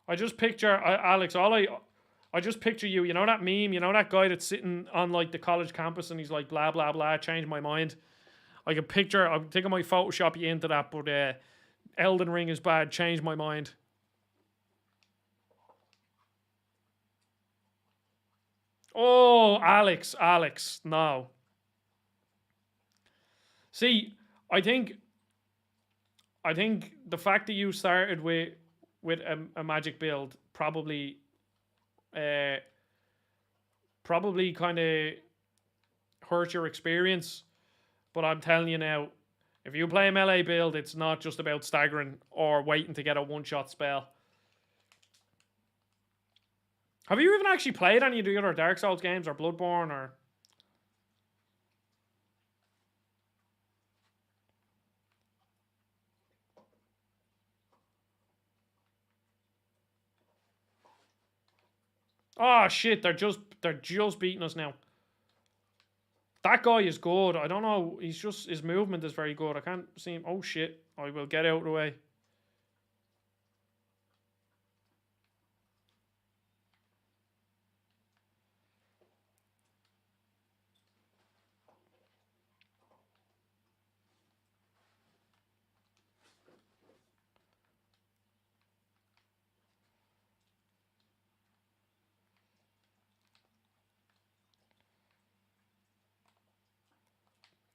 I just picture Alex. I just picture you. You know that meme. You know that guy that's sitting on like the college campus and he's like blah blah blah. Change my mind. I can picture. I'm thinking I might Photoshop you into that, but Elden Ring is bad. Change my mind. Oh, Alex, no. See, I think the fact that you started with a magic build probably kind of hurt your experience. But I'm telling you now, if you play a melee build, it's not just about staggering or waiting to get a one-shot spell. Have you even actually played any of the other Dark Souls games or Bloodborne or... Oh shit, they're just beating us now. That guy is good. I don't know, his movement is very good. I can't see him. Oh shit, I will get out of the way.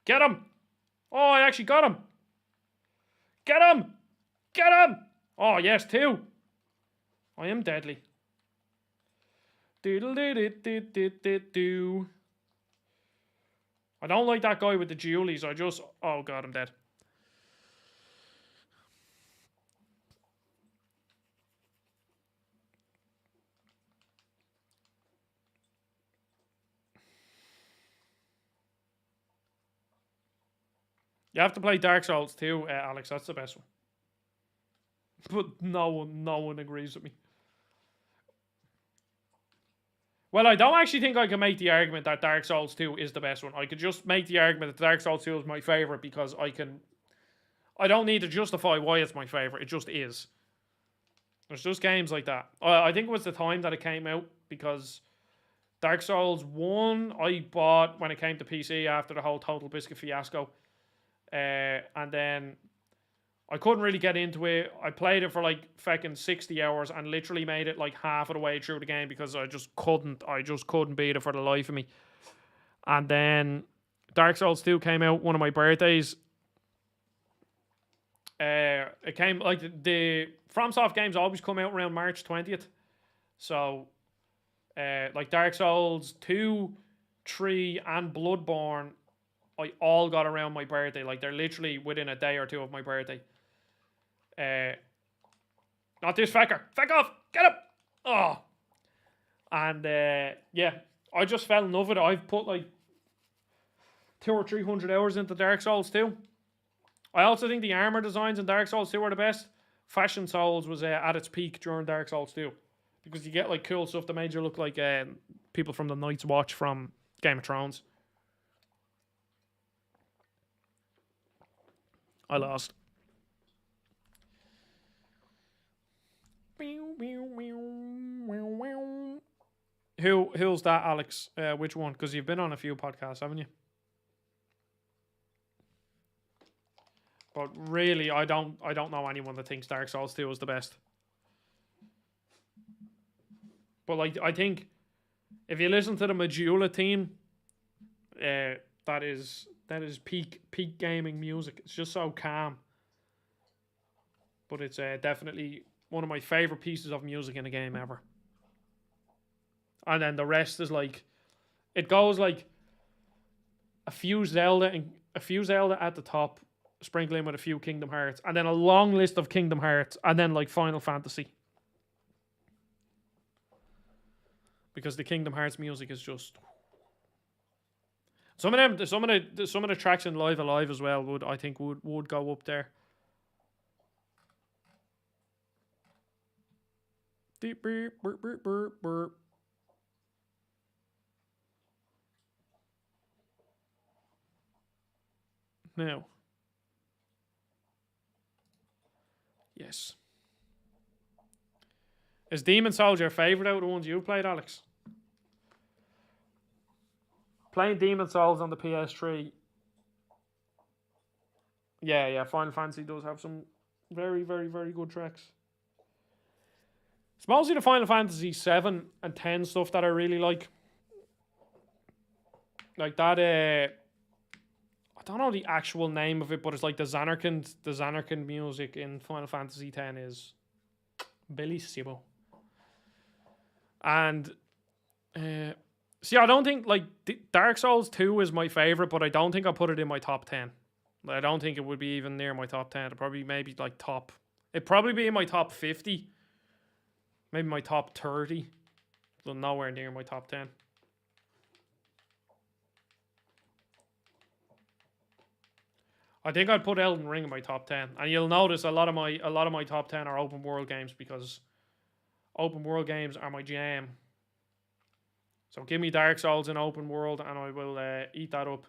Get him! Oh, I actually got him! Get him! Get him! Oh, yes, 2. I am deadly. Doodle-doo-doo-doo-doo-doo. I don't like that guy with the Julies. Oh god, I'm dead. You have to play Dark Souls 2, Alex. That's the best one. But no one agrees with me. Well, I don't actually think I can make the argument that Dark Souls 2 is the best one. I could just make the argument that Dark Souls 2 is my favorite because I don't need to justify why it's my favorite. It just is. There's just games like that. I think it was the time that it came out because Dark Souls 1 I bought when it came to PC after the whole Total Biscuit fiasco. And then I couldn't really get into it. I played it for like fucking 60 hours and literally made it like half of the way through the game because I just couldn't beat it for the life of me. And then Dark Souls 2 came out one of my birthdays. It came like the FromSoft games always come out around March 20th. So like Dark Souls 2, 3 and Bloodborne I all got around my birthday. Like they're literally within a day or two of my birthday. Not this fecker. Feck off! Get up! Oh. And yeah, I just fell in love with it. I've put like 200 or 300 hours into Dark Souls 2. I also think the armor designs in Dark Souls 2 are the best. Fashion Souls was at its peak during Dark Souls 2. Because you get like cool stuff that made you look like people from the Night's Watch from Game of Thrones. I lost. Who's that, Alex? Which one? Because you've been on a few podcasts, haven't you? But really, I don't know anyone that thinks Dark Souls 2 is the best. But like, I think if you listen to the Majula team, that is peak gaming music. It's just so calm. But it's definitely one of my favorite pieces of music in a game ever. And then the rest is like, it goes like a few Zelda at the top, sprinkling with a few Kingdom Hearts, and then a long list of Kingdom Hearts, and then like Final Fantasy. Because the Kingdom Hearts music is just some of the tracks in Live Alive as well would go up there. Deep burp burp burp burp burp. Now. Yes. Is Demon Souls your favourite out of the ones you've played, Alex? Playing Demon Souls on the PS3. Yeah, Final Fantasy does have some very, very, very good tracks. It's mostly the Final Fantasy 7 and 10 stuff that I really like. Like that, I don't know the actual name of it, but it's like the Zanarkand music in Final Fantasy 10 is bellissimo. And see, I don't think like Dark Souls 2 is my favorite, but I don't think I'll put it in my top 10. I don't think it would be even near my top 10. It'd probably maybe like it'd probably be in my top 50. Maybe my top 30. But nowhere near my top 10. I think I'd put Elden Ring in my top 10. And you'll notice a lot of my top 10 are open world games because open world games are my jam. So give me Dark Souls in open world and I will eat that up.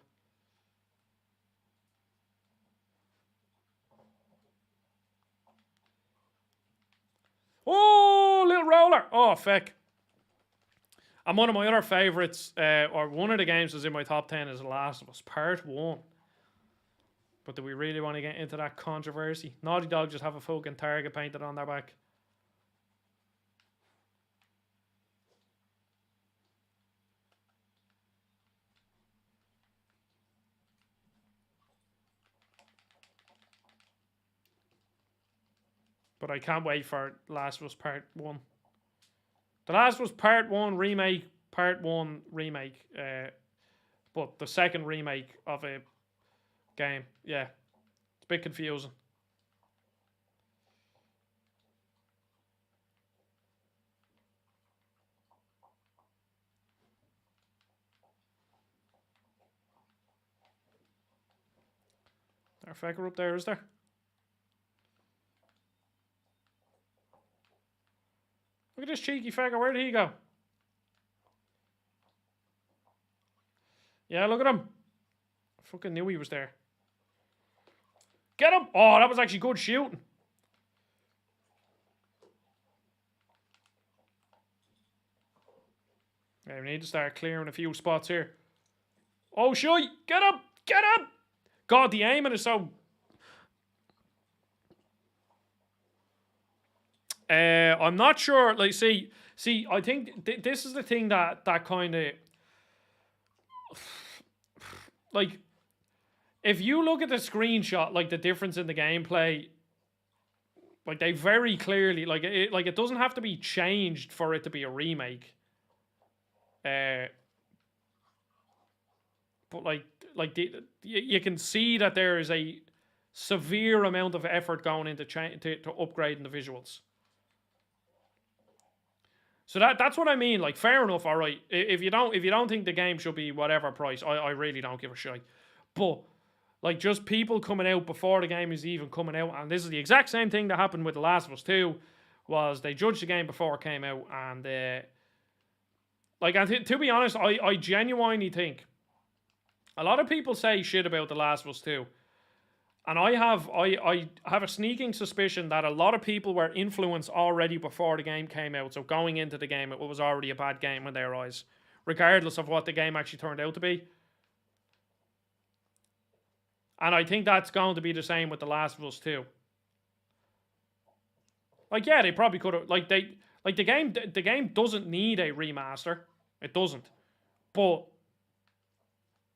Oh, little roller. Oh, feck. And one of my other favourites, or one of the games that's in my top 10 is The Last of Us Part 1. But do we really want to get into that controversy? Naughty Dog just have a fucking target painted on their back. But I can't wait for Last of Us Part 1. The Last of Us Part 1 remake, Part 1 remake. But the second remake of a game. Yeah. It's a bit confusing. There a fecker up there, is there? Look at this cheeky fecker. Where did he go? Yeah, look at him. I fucking knew he was there. Get him! Oh, that was actually good shooting. Yeah, we need to start clearing a few spots here. Oh, shy! Get him! Get him! God, the aiming is so... I'm not sure. Like, see, I think this is the thing that kind of... Like, if you look at the screenshot, like, the difference in the gameplay... Like, they very clearly... Like, it doesn't have to be changed for it to be a remake. But, you can see that there is a severe amount of effort going into to upgrading the visuals. So that's what I mean. Like, fair enough, all right. If you don't think the game should be whatever price, I really don't give a shit. But like, just people coming out before the game is even coming out, and this is the exact same thing that happened with The Last of Us 2, was they judged the game before it came out, and to be honest, I genuinely think a lot of people say shit about The Last of Us 2. And I have a sneaking suspicion that a lot of people were influenced already before the game came out. So going into the game, it was already a bad game in their eyes, regardless of what the game actually turned out to be. And I think that's going to be the same with The Last of Us 2. Like, yeah, they probably could have... the game doesn't need a remaster. It doesn't. But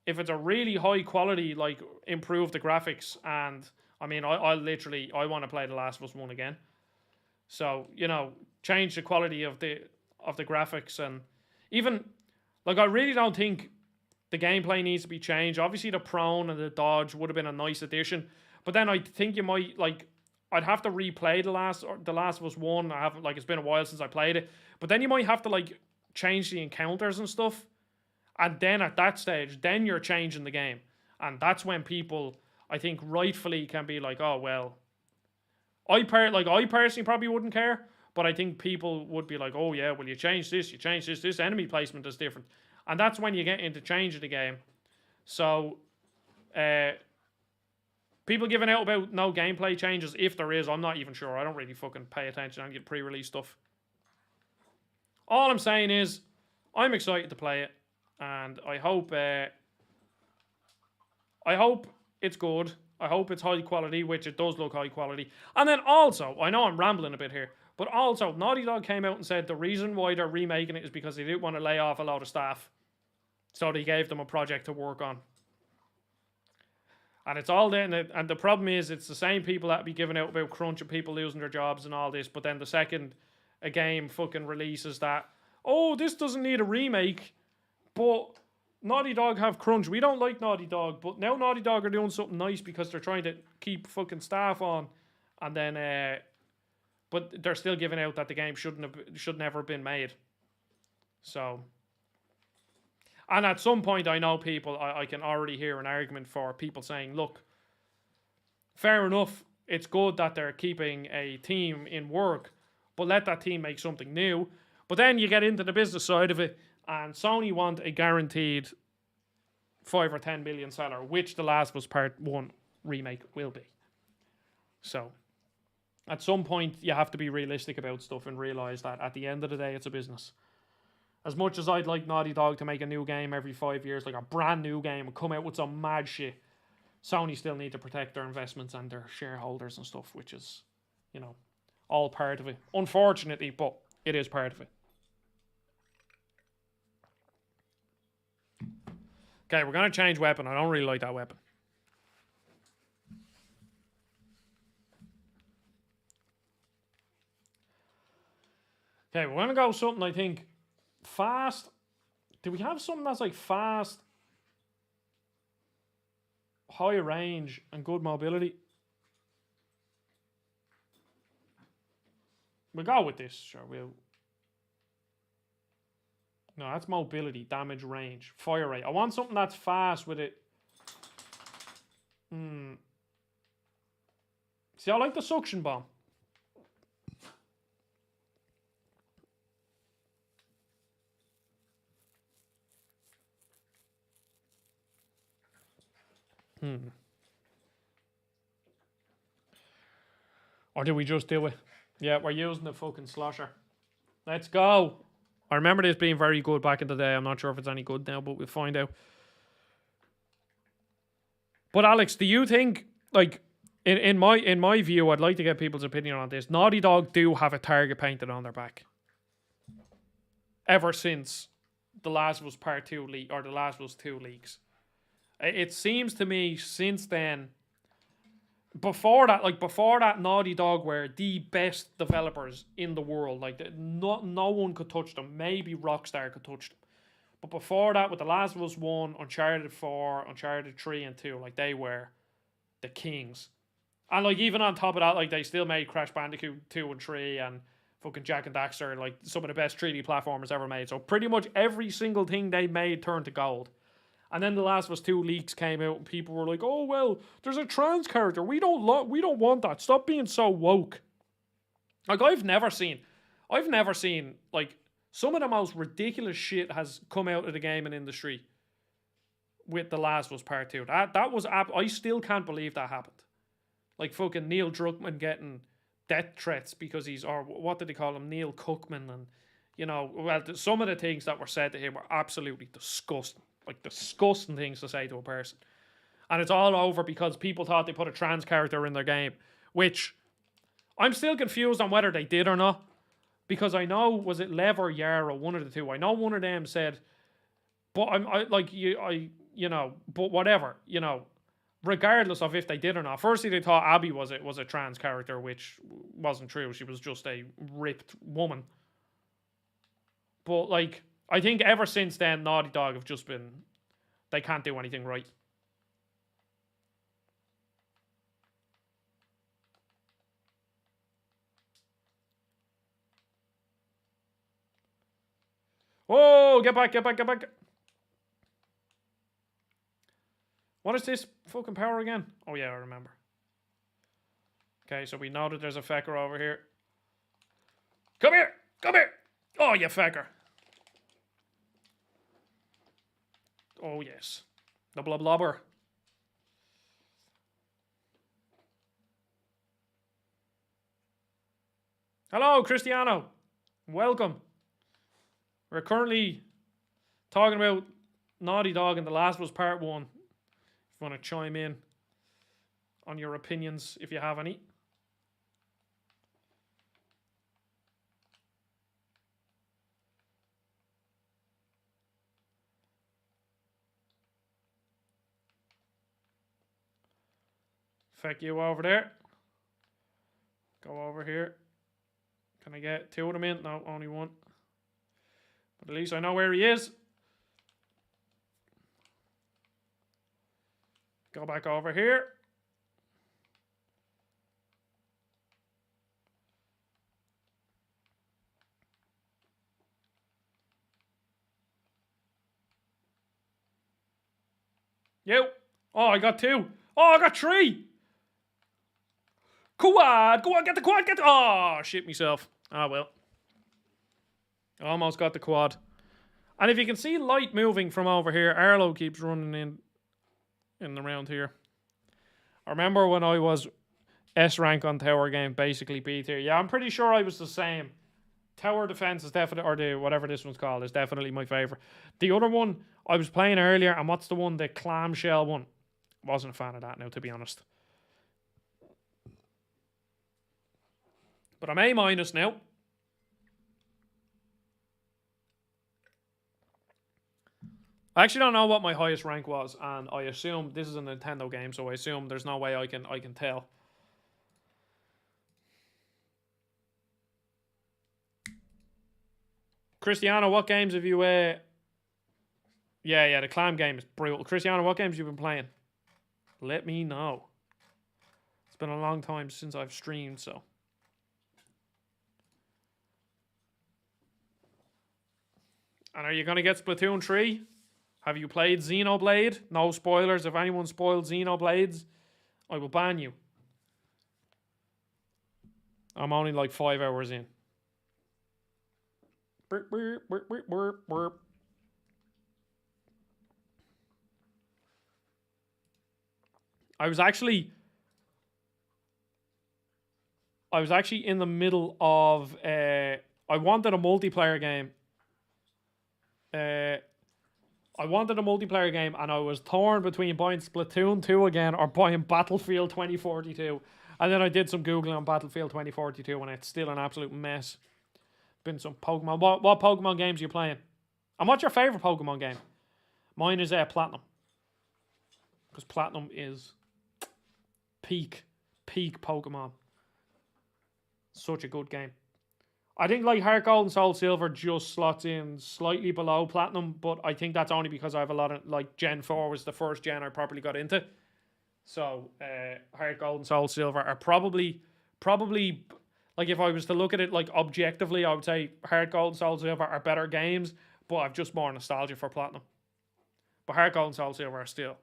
if it's a really high quality, like, improve the graphics, and I mean, I want to play The Last of Us 1 again. So, you know, change the quality of the graphics, and even, like, I really don't think the gameplay needs to be changed. Obviously, the prone and the dodge would have been a nice addition, but then I think you might, like, I'd have to replay The Last of Us 1. I haven't, like, it's been a while since I played it, but then you might have to, like, change the encounters and stuff. And then at that stage, then you're changing the game. And that's when people, I think, rightfully can be like, oh, well, I personally probably wouldn't care, but I think people would be like, oh, yeah, well, you change this, this enemy placement is different. And that's when you get into changing the game. So, people giving out about no gameplay changes, if there is, I'm not even sure. I don't really fucking pay attention. I get pre-release stuff. All I'm saying is, I'm excited to play it. And I hope it's good. I hope it's high quality, which it does look high quality. And then also, I know I'm rambling a bit here, but also Naughty Dog came out and said the reason why they're remaking it is because they didn't want to lay off a lot of staff. So they gave them a project to work on. And it's all then, and the problem is it's the same people that be giving out about crunch and people losing their jobs and all this, but then the second a game fucking releases that, oh, this doesn't need a remake, but Naughty Dog have crunch. We don't like Naughty Dog, but now Naughty Dog are doing something nice because they're trying to keep fucking staff on, and then, but they're still giving out that the game should never have been made. So, and at some point, I know people, I can already hear an argument for people saying, look, fair enough, it's good that they're keeping a team in work, but let that team make something new. But then you get into the business side of it, and Sony want a guaranteed 5 or 10 million seller, which The Last of Us Part 1 remake will be. So, at some point, you have to be realistic about stuff and realise that at the end of the day, it's a business. As much as I'd like Naughty Dog to make a new game every 5 years, like a brand new game, and come out with some mad shit, Sony still need to protect their investments and their shareholders and stuff, which is, you know, all part of it. Unfortunately, but it is part of it. Okay, we're going to change weapon. I don't really like that weapon. Okay, we're gonna go something, I think, fast. Do we have something that's like fast, high range, and good mobility? We'll go with this, sure. No, that's mobility, damage, range, fire rate. I want something that's fast with it. See, I like the suction bomb. Or do we just do it? Yeah, we're using the fucking slosher. Let's go. I remember this being very good back in the day. I'm not sure if it's any good now, but we'll find out. But Alex, do you think, like, in my view, I'd like to get people's opinion on this. Naughty Dog do have a target painted on their back. Ever since The Last of Us Part 2 leak, or The Last of Us 2 leaks. It seems to me since then, before that, Naughty Dog were the best developers in the world. Like, no one could touch them. Maybe Rockstar could touch them. But before that, with The Last of Us 1, Uncharted 4, Uncharted 3 and 2, like, they were the kings. And, like, even on top of that, like, they still made Crash Bandicoot 2 and 3 and fucking Jak and Daxter, like, some of the best 3D platformers ever made. So pretty much every single thing they made turned to gold. And then The Last of Us 2 leaks came out and people were like, oh, well, there's a trans character. We don't want that. Stop being so woke. Like, I've never seen, like, some of the most ridiculous shit has come out of the gaming industry with The Last of Us Part 2. That was, I still can't believe that happened. Like, fucking Neil Druckmann getting death threats because he's, or what did they call him? Neil Cookman. And, you know, well, some of the things that were said to him were absolutely disgusting. Like, disgusting things to say to a person. And it's all over because people thought they put a trans character in their game, which I'm still confused on whether they did or not. Because I know, was it Lev or Yara, one of the two? I know one of them said, but but whatever, regardless of if they did or not. Firstly, they thought Abby was a trans character, which wasn't true. She was just a ripped woman. But, like, I think ever since then, Naughty Dog have just been, they can't do anything right. Whoa, get back. What is this fucking power again? Oh yeah, I remember. Okay, so we know that there's a fecker over here. Come here! Oh, you fecker. Oh, yes. The blubber. Hello, Cristiano. Welcome. We're currently talking about Naughty Dog and The Last of Us Part 1. If you want to chime in on your opinions, if you have any. Feck you over there. Go over here. Can I get two of them in? No, only one. But at least I know where he is. Go back over here. You. Oh, I got two. Oh, I got three. Quad. Go on, get the quad. Oh, shit myself. Ah, well. Almost got the quad. And if you can see light moving from over here, Arlo keeps running in around here. I remember when I was S rank on tower game, basically B tier. Yeah, I'm pretty sure I was the same. Tower defense is definitely, or the whatever this one's called, is definitely my favorite. The other one I was playing earlier, and what's the one, the clamshell one? Wasn't a fan of that now, to be honest. But I'm A- now. I actually don't know what my highest rank was, and I assume this is a Nintendo game, so I assume there's no way I can tell. Cristiano, what games have you... Yeah, the clam game is brutal. Cristiano, what games have you been playing? Let me know. It's been a long time since I've streamed, so... And are you going to get Splatoon 3? Have you played Xenoblade? No spoilers. If anyone spoiled Xenoblades, I will ban you. I'm only like 5 hours in. Burp, burp, burp, burp, burp, burp. I was actually in the middle of I wanted a multiplayer game. I wanted a multiplayer game, and I was torn between buying Splatoon 2 again or buying Battlefield 2042. And then I did some Googling on Battlefield 2042, and it's still an absolute mess. Been some Pokemon. What Pokemon games are you playing? And what's your favourite Pokemon game? Mine is Platinum. Because Platinum is peak Pokemon. Such a good game. I think like Heart Gold and Soul Silver just slots in slightly below Platinum, but I think that's only because I have a lot of, like, Gen 4 was the first gen I properly got into. So, Heart Gold and Soul Silver are probably, like, if I was to look at it, like, objectively, I would say Heart Gold and Soul Silver are better games, but I've just more nostalgia for Platinum. But Heart Gold and Soul Silver are still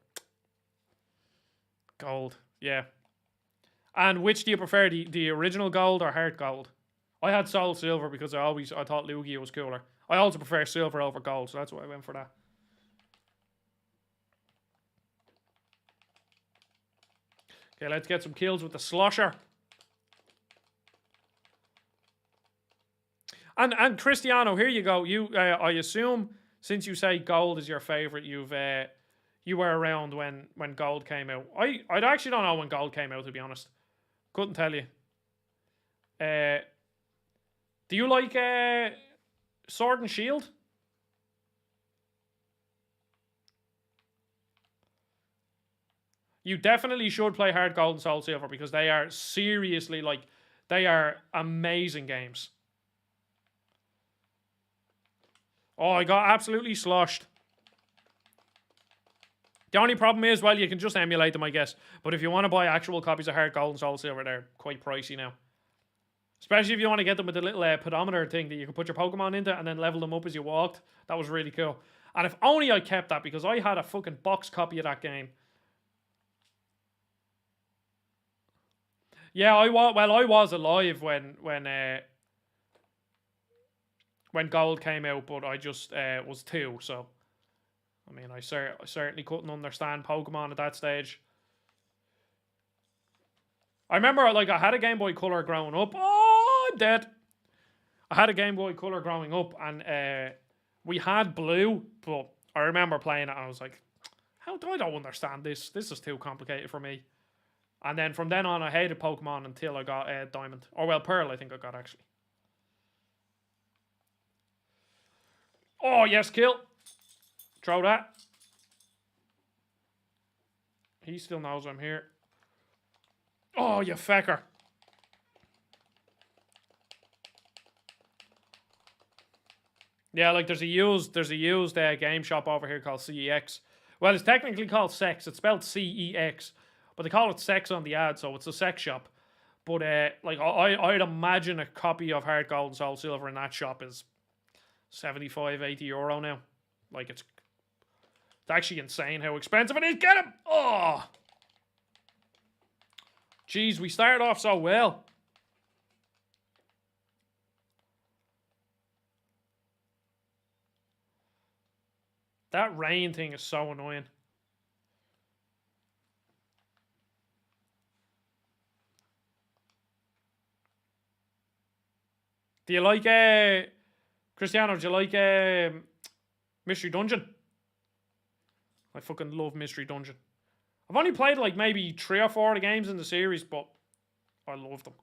gold, yeah. And which do you prefer, the original Gold or Heart Gold? I had Soul Silver because I thought Lugia was cooler. I also prefer Silver over Gold, so that's why I went for that. Okay, let's get some kills with the Slosher. And Cristiano, here you go. You, I assume, since you say Gold is your favorite, you were around when Gold came out. I actually don't know when Gold came out, to be honest. Couldn't tell you. Do you like Sword and Shield? You definitely should play Heart Gold and Soul Silver because they are seriously, like, they are amazing games. Oh, I got absolutely sloshed. The only problem is, well, you can just emulate them, I guess. But if you want to buy actual copies of Heart Gold and Soul Silver, they're quite pricey now. Especially if you want to get them with the little pedometer thing that you can put your Pokemon into and then level them up as you walked. That was really cool. And if only I kept that, because I had a fucking box copy of that game. Yeah, I was alive when Gold came out, but I just was 2, so... I mean, I certainly couldn't understand Pokemon at that stage. I remember, like, I had a Game Boy Color growing up. Oh, I'm dead. I had a Game Boy Color growing up, and we had Blue, but I remember playing it, and I was like, I don't understand this. This is too complicated for me. And then from then on, I hated Pokemon until I got Diamond. Or, well, Pearl, I think I got, actually. Oh, yes, kill. Throw that. He still knows I'm here. Oh, you fecker. Yeah, like there's a used game shop over here called CEX. Well, it's technically called Sex. It's spelled CEX, but they call it Sex on the ad, so it's a sex shop. But like I'd imagine a copy of Heart Gold and Soul Silver in that shop is 75, 80 euro now. Like it's actually insane how expensive it is. Get him! Oh, jeez, we started off so well. That rain thing is so annoying. Do you like Cristiano, do you like Mystery Dungeon? I fucking love Mystery Dungeon. I've only played like maybe 3 or 4 of the games in the series, but I love them.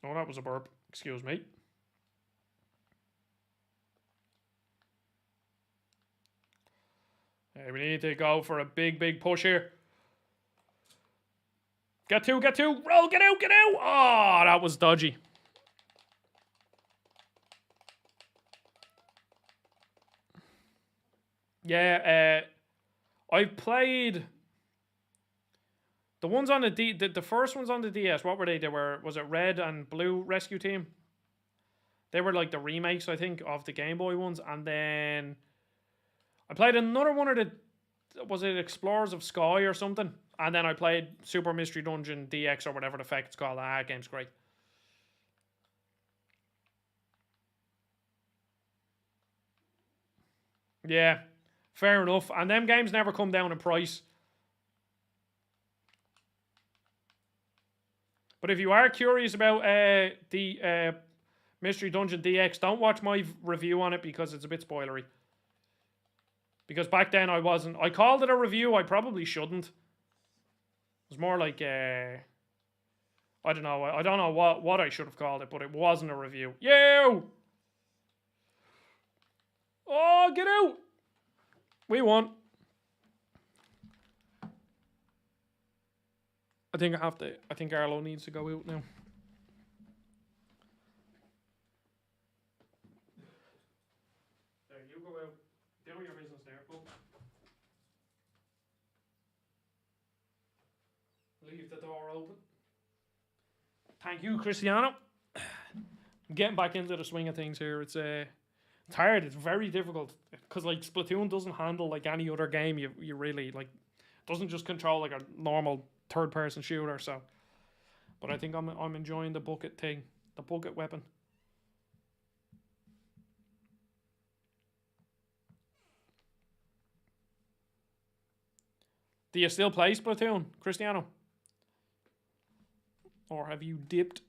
Oh, that was a burp. Excuse me. Hey, we need to go for a big push here. Get two. Roll, get out. Oh, that was dodgy. Yeah, I've played the ones on the first ones on the DS. What were they? Was it Red and Blue Rescue Team? They were like the remakes, I think, of the Game Boy ones. And then I played another one of the, was it Explorers of Sky or something? And then I played Super Mystery Dungeon DX or whatever the fuck it's called. That game's great. Yeah, fair enough. And them games never come down in price. But if you are curious about the Mystery Dungeon DX, don't watch my review on it because it's a bit spoilery. Because back then I called it a review, I probably shouldn't. It was more like, I don't know what I should have called it, but it wasn't a review. You! Oh, get out! We won. I think Arlo needs to go out now. There, you go out. Do your business there, Bob. Leave the door open. Thank you, Cristiano. I'm getting back into the swing of things here. It's hard. It's very difficult because like Splatoon doesn't handle like any other game. You really like doesn't just control like a normal third-person shooter. So, but I think I'm enjoying the bucket thing, the bucket weapon. Do you still play Splatoon, Cristiano? Or have you dipped?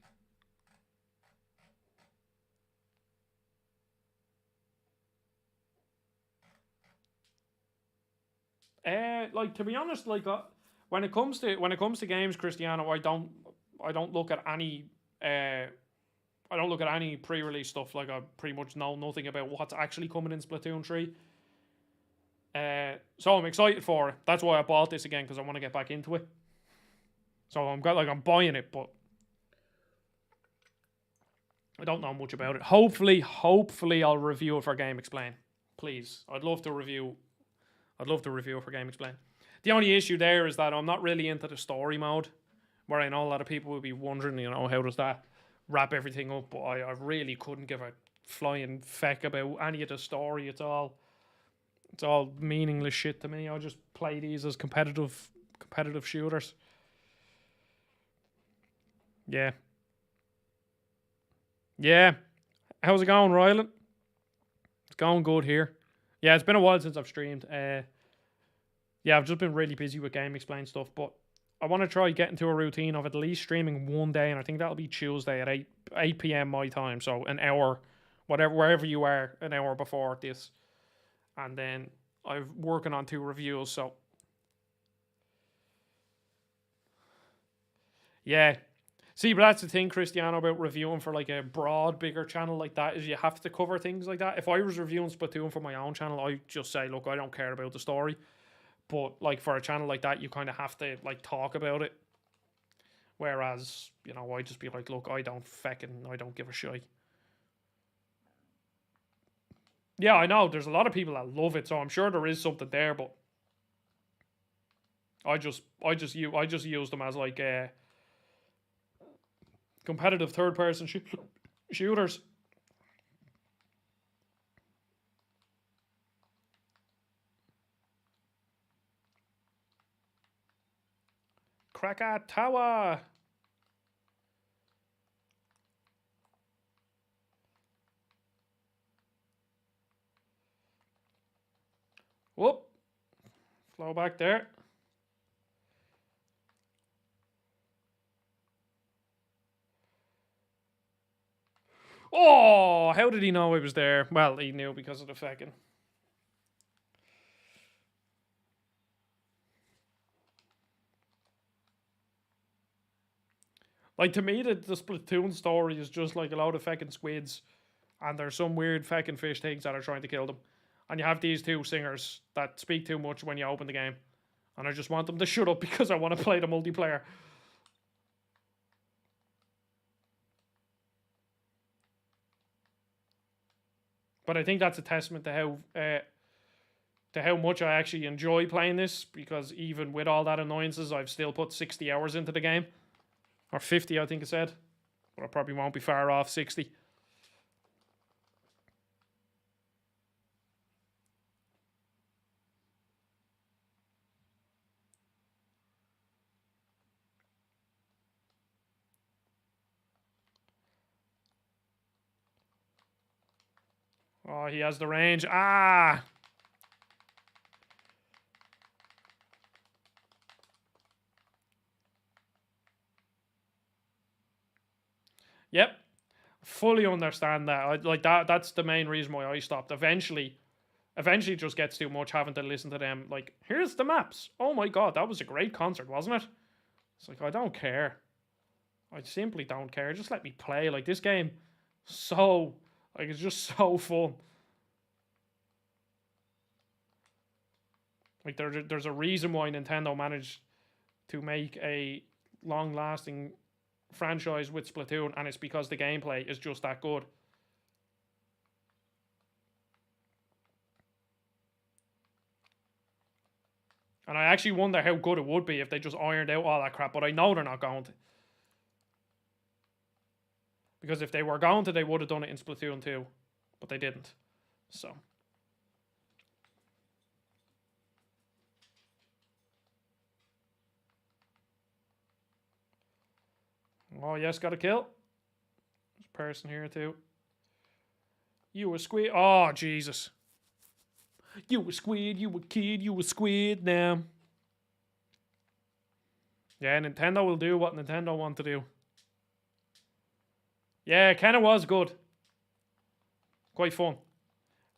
Like to be honest, like when it comes to games, Cristiano, I don't look at any pre-release stuff. Like I pretty much know nothing about what's actually coming in Splatoon 3. So I'm excited for it. That's why I bought this again, because I want to get back into it. So I'm buying it, but I don't know much about it. Hopefully I'll review it for Game Explain. Please, I'd love to review it for Game Explain. The only issue there is that I'm not really into the story mode, where I know a lot of people will be wondering, how does that wrap everything up? But I really couldn't give a flying feck about any of the story. It's all meaningless shit to me. I'll just play these as competitive shooters. Yeah. How's it going, Rylan? It's going good here. Yeah, it's been a while since I've streamed. Yeah, I've just been really busy with Game Explain stuff, but I want to try getting to a routine of at least streaming one day, and I think that'll be Tuesday at 8 p.m. my time, so an hour, wherever you are, an hour before this. And then I'm working on 2 reviews, so yeah. See, but that's the thing, Cristiano, about reviewing for like a broad, bigger channel like that, is you have to cover things like that. If I was reviewing Splatoon for my own channel, I'd just say, look, I don't care about the story. But like for a channel like that, you kind of have to like talk about it. Whereas, I'd just be like, look, I don't give a shit. Yeah, I know. There's a lot of people that love it, so I'm sure there is something there. But I just use them as like competitive third-person shooters. Krakatoa. Whoop. Flow back there. Oh, how did he know I was there? Well, he knew because of the fucking... Like, to me, the Splatoon story is just like a load of fucking squids, and there's some weird fucking fish things that are trying to kill them. And you have these 2 singers that speak too much when you open the game. And I just want them to shut up because I want to play the multiplayer. But I think that's a testament to how much I actually enjoy playing this, because even with all that annoyances, I've still put 60 hours into the game. Or 50, I think it said. But I probably won't be far off 60. Oh, he has the range. Ah! Yep. Fully understand that. Like that. That's the main reason why I stopped. Eventually it just gets too much having to listen to them. Like, here's the maps. Oh my god, that was a great concert, wasn't it? It's like, I don't care. I simply don't care. Just let me play. Like, this game, so, like, it's just so fun. Like, there's a reason why Nintendo managed to make a long-lasting franchise with Splatoon, and it's because the gameplay is just that good. And I actually wonder how good it would be if they just ironed out all that crap, but I know they're not going to. Because if they were going to, they would have done it in Splatoon 2. But they didn't. So. Oh, yes, got a kill. There's a person here, too. You a squid. Oh, Jesus. You a squid, you a kid, you a squid now. Yeah, Nintendo will do what Nintendo want to do. Yeah, it kind of was good. Quite fun.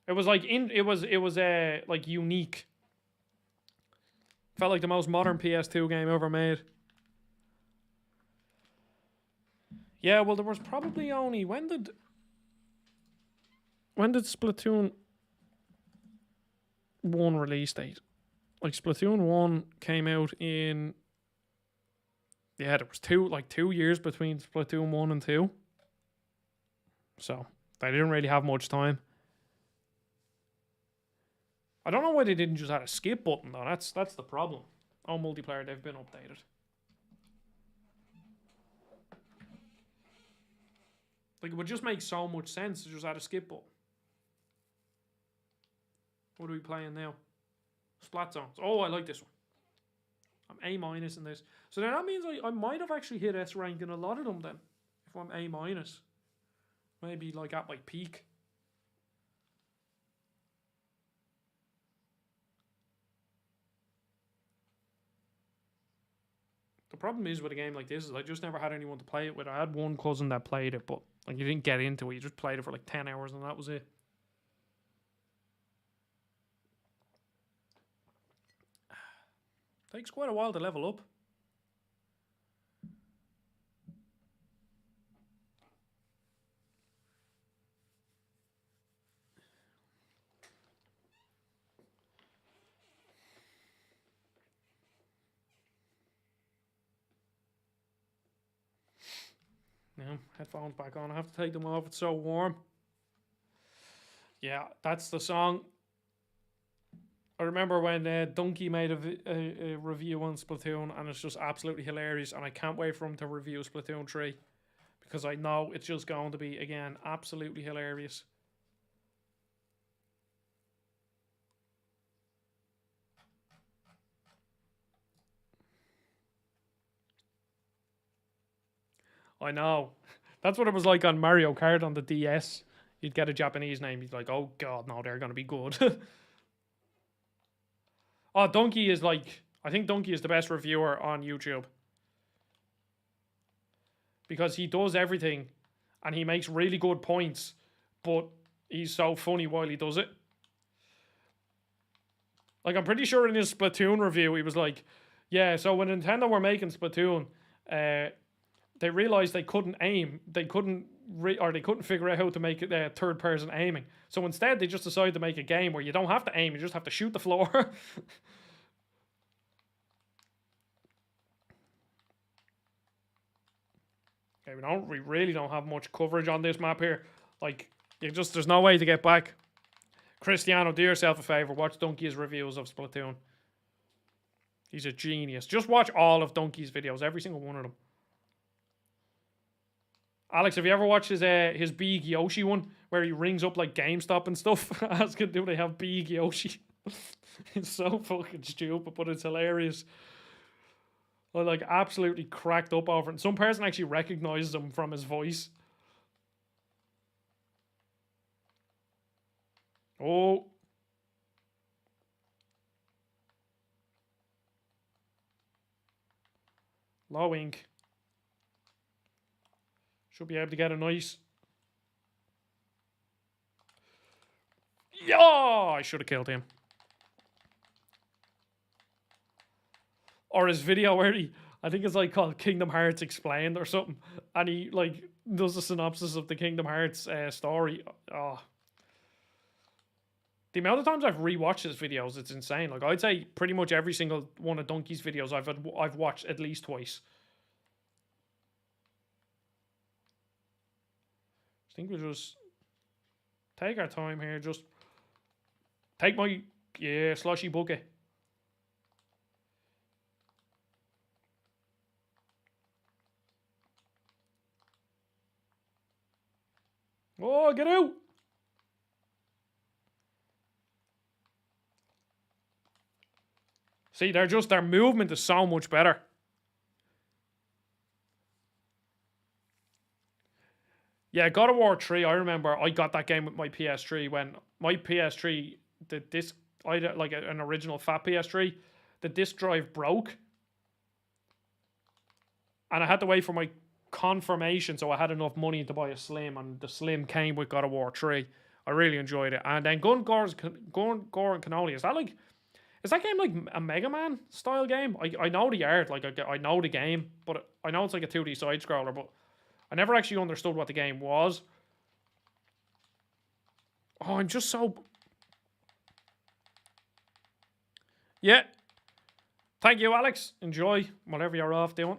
It was like it was like unique. Felt like the most modern PS2 game ever made. Yeah, well, there was probably only when did Splatoon 1 release date? Like, Splatoon 1 came out in, yeah, there was 2 years between Splatoon 1 and 2. So they didn't really have much time. I don't know why they didn't just add a skip button though. That's the problem. Oh, multiplayer, they've been updated. Like, it would just make so much sense to just add a skip button. What are we playing now? Splat Zones. Oh, I like this one. I'm A- in this. So then that means I might have actually hit S rank in a lot of them then. If I'm A-. Maybe like at my peak. The problem is with a game like this is I just never had anyone to play it with. I had one cousin that played it, but like, you didn't get into it. You just played it for like 10 hours and that was it. Takes quite a while to level up. Now, headphones back on. I have to take them off. It's so warm. Yeah, that's the song. I remember when Donkey made a review on Splatoon, and it's just absolutely hilarious. And I can't wait for him to review Splatoon 3, because I know it's just going to be, again, absolutely hilarious. I know. That's what it was like on Mario Kart on the DS. You'd get a Japanese name. You'd be like, oh god, no, they're going to be good. Oh, Donkey is like, I think Donkey is the best reviewer on YouTube. Because he does everything and he makes really good points, but he's so funny while he does it. Like, I'm pretty sure in his Splatoon review, he was like, yeah, so when Nintendo were making Splatoon, they realized they couldn't aim. They couldn't figure out how to make it third person aiming. So instead, they just decided to make a game where you don't have to aim, you just have to shoot the floor. Okay, we really don't have much coverage on this map here. Like, There's no way to get back. Cristiano, do yourself a favour. Watch Donkey's reviews of Splatoon. He's a genius. Just watch all of Donkey's videos, every single one of them. Alex, have you ever watched his Big Yoshi one, where he rings up like GameStop and stuff, asking do they have Big Yoshi? It's so fucking stupid, but it's hilarious. I like absolutely cracked up over it. And some person actually recognizes him from his voice. Oh. Low ink. Should be able to get a nice... Yeah, I should have killed him. Or his video where I think it's like called Kingdom Hearts Explained or something. And he like does a synopsis of the Kingdom Hearts story. Oh. The amount of times I've rewatched his videos, it's insane. Like I'd say pretty much every single one of Donkey's videos I've watched at least twice. I think we'll just take our time here. Just take my slushy bucket. Oh, get out! See, their movement is so much better. Yeah, God of War 3, I remember I got that game with my PS3 when my PS3, the disc, I had like an original fat PS3, the disc drive broke. And I had to wait for my confirmation, so I had enough money to buy a Slim, and the Slim came with God of War 3. I really enjoyed it. And then Gore and Cannoli, is that game like a Mega Man style game? I know the art, like I know the game, but I know it's like a 2D side scroller, but I never actually understood what the game was. Oh, I'm just so... Yeah. Thank you, Alex. Enjoy whatever you're off doing.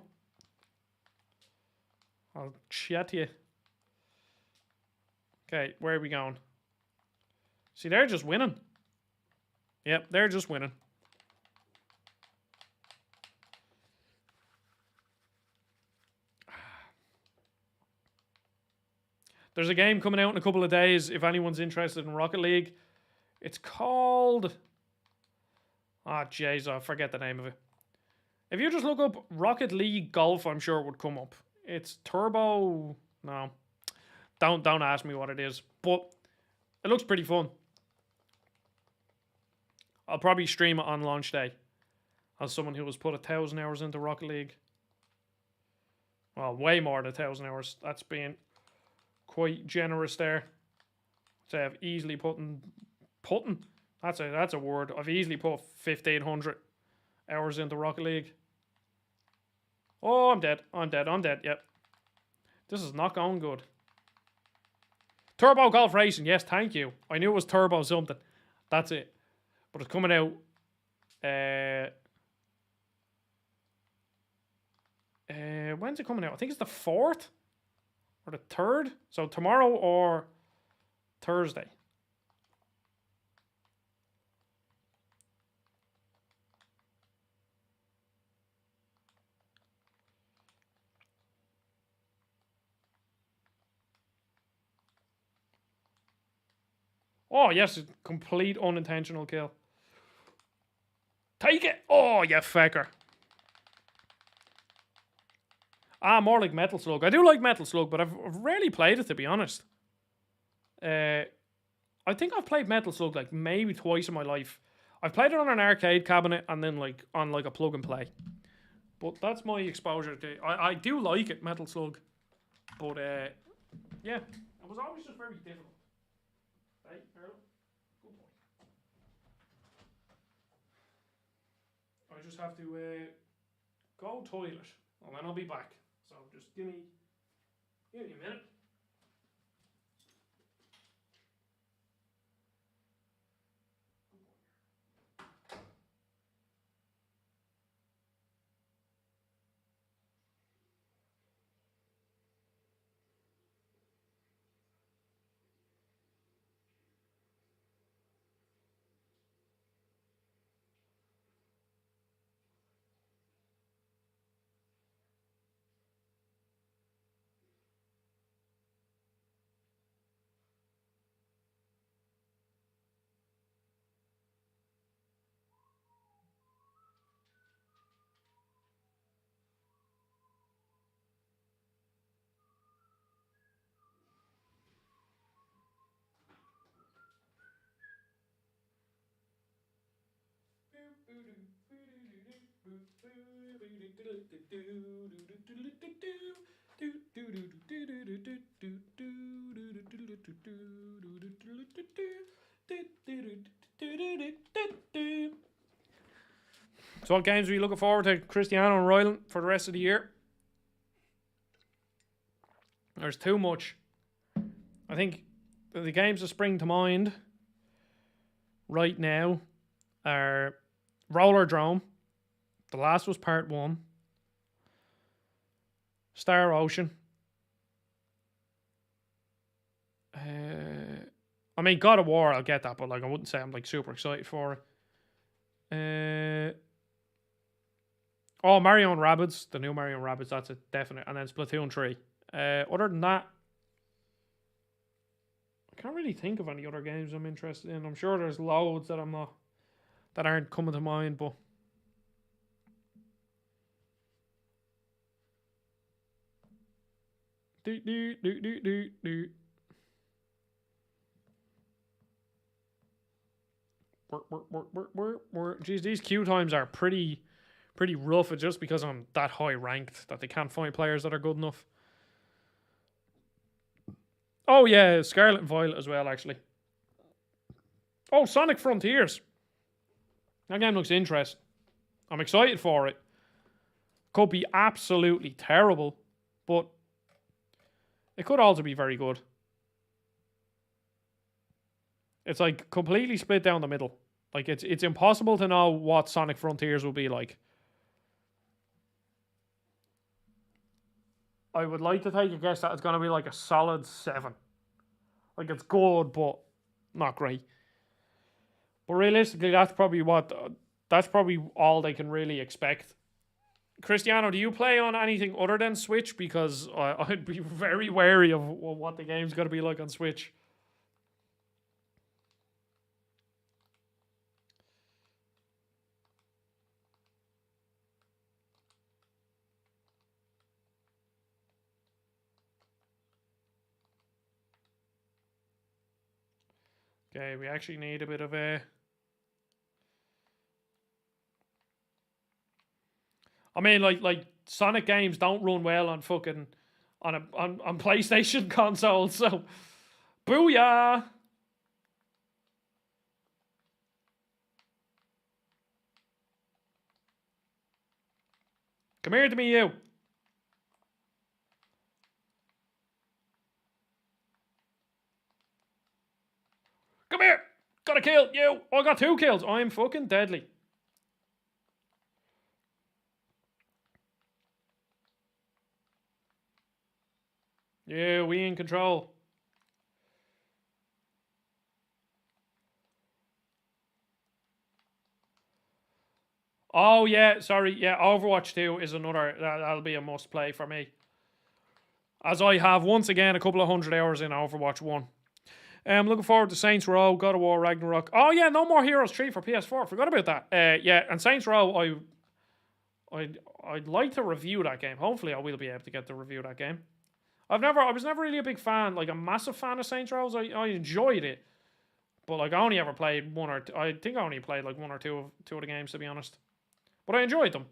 I'll chat to you. Okay, where are we going? See, they're just winning. Yep, they're just winning. There's a game coming out in a couple of days if anyone's interested in Rocket League. It's called... Ah, jeez, I forget the name of it. If you just look up Rocket League Golf, I'm sure it would come up. It's Turbo... No. Don't ask me what it is. But it looks pretty fun. I'll probably stream it on launch day. As someone who has put 1,000 hours into Rocket League. Well, way more than 1,000 hours. That's being quite generous there. So I've easily putting... That's a word. I've easily put 1,500 hours into Rocket League. Oh, I'm dead. Yep. This is not going good. Turbo Golf Racing. Yes, thank you. I knew it was Turbo something. That's it. But it's coming out... when's it coming out? I think it's the 4th or the 3rd. So tomorrow or Thursday. Oh, yes, complete unintentional kill. Take it! Oh, you fecker. Ah, more like Metal Slug. I do like Metal Slug, but I've rarely played it, to be honest. I think I've played Metal Slug like maybe twice in my life. I've played it on an arcade cabinet and then like on like a plug and play. But that's my exposure to it. I do like it, Metal Slug. But yeah, it was always just very difficult. Right, Earl? Good boy. I just have to go toilet and then I'll be back. So just give me a minute. So what games are you looking forward to, Cristiano and Ryland, for the rest of the year? There's too much. I think the games that spring to mind right now are Roller Drome. The last was part 1. Star Ocean. I mean, God of War, I'll get that, but like I wouldn't say I'm like super excited for it. Mario and Rabbids, the new Mario and Rabbids, that's a definite, and then Splatoon 3. Other than that, I can't really think of any other games I'm interested in. I'm sure there's loads that that aren't coming to mind, but Geez, these queue times are pretty rough. It's just because I'm that high ranked that they can't find players that are good enough. Oh yeah, Scarlet and Violet as well, actually. Oh, Sonic Frontiers. That game looks interesting. I'm excited for it. Could be absolutely terrible, but it could also be very good. It's like completely split down the middle. Like it's impossible to know what Sonic Frontiers will be like. I would like to take a guess that it's going to be like a solid 7. Like it's good, but not great. But realistically, that's probably all they can really expect. Cristiano, do you play on anything other than Switch? Because I'd be very wary of what the game's going to be like on Switch. Okay, we actually need a bit of a... I mean, like Sonic games don't run well on fucking on PlayStation consoles, so booyah! Come here to me, you. Come here! Got a kill, you! I got 2 kills. I'm fucking deadly. Yeah, we in control. Oh yeah, sorry. Yeah, Overwatch 2 is another, that'll be a must play for me. As I have once again a couple of 100 hours in Overwatch 1. I'm looking forward to Saints Row, God of War, Ragnarok. Oh yeah, No More Heroes 3 for PS4. Forgot about that. Yeah, and Saints Row, I'd like to review that game. Hopefully I will be able to get to review that game. I was never really a big fan, like a massive fan of Saints Row. I enjoyed it. But like I only ever played I think I only played like 1 or 2 of the games, to be honest. But I enjoyed them.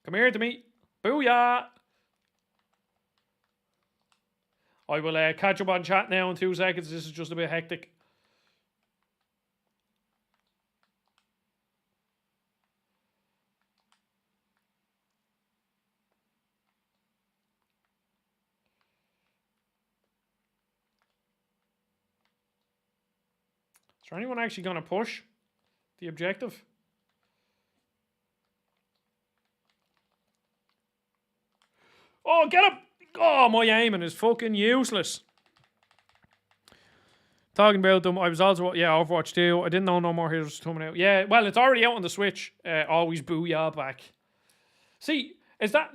Come here to me. Booyah! I will catch up on chat now in 2 seconds. This is just a bit hectic. Is there anyone actually going to push the objective? Oh, get him! Oh, my aiming is fucking useless. Talking about them, I was also, Overwatch 2. I didn't know No More Heroes was coming out. Yeah, well, it's already out on the Switch. Always booyah back. See, is that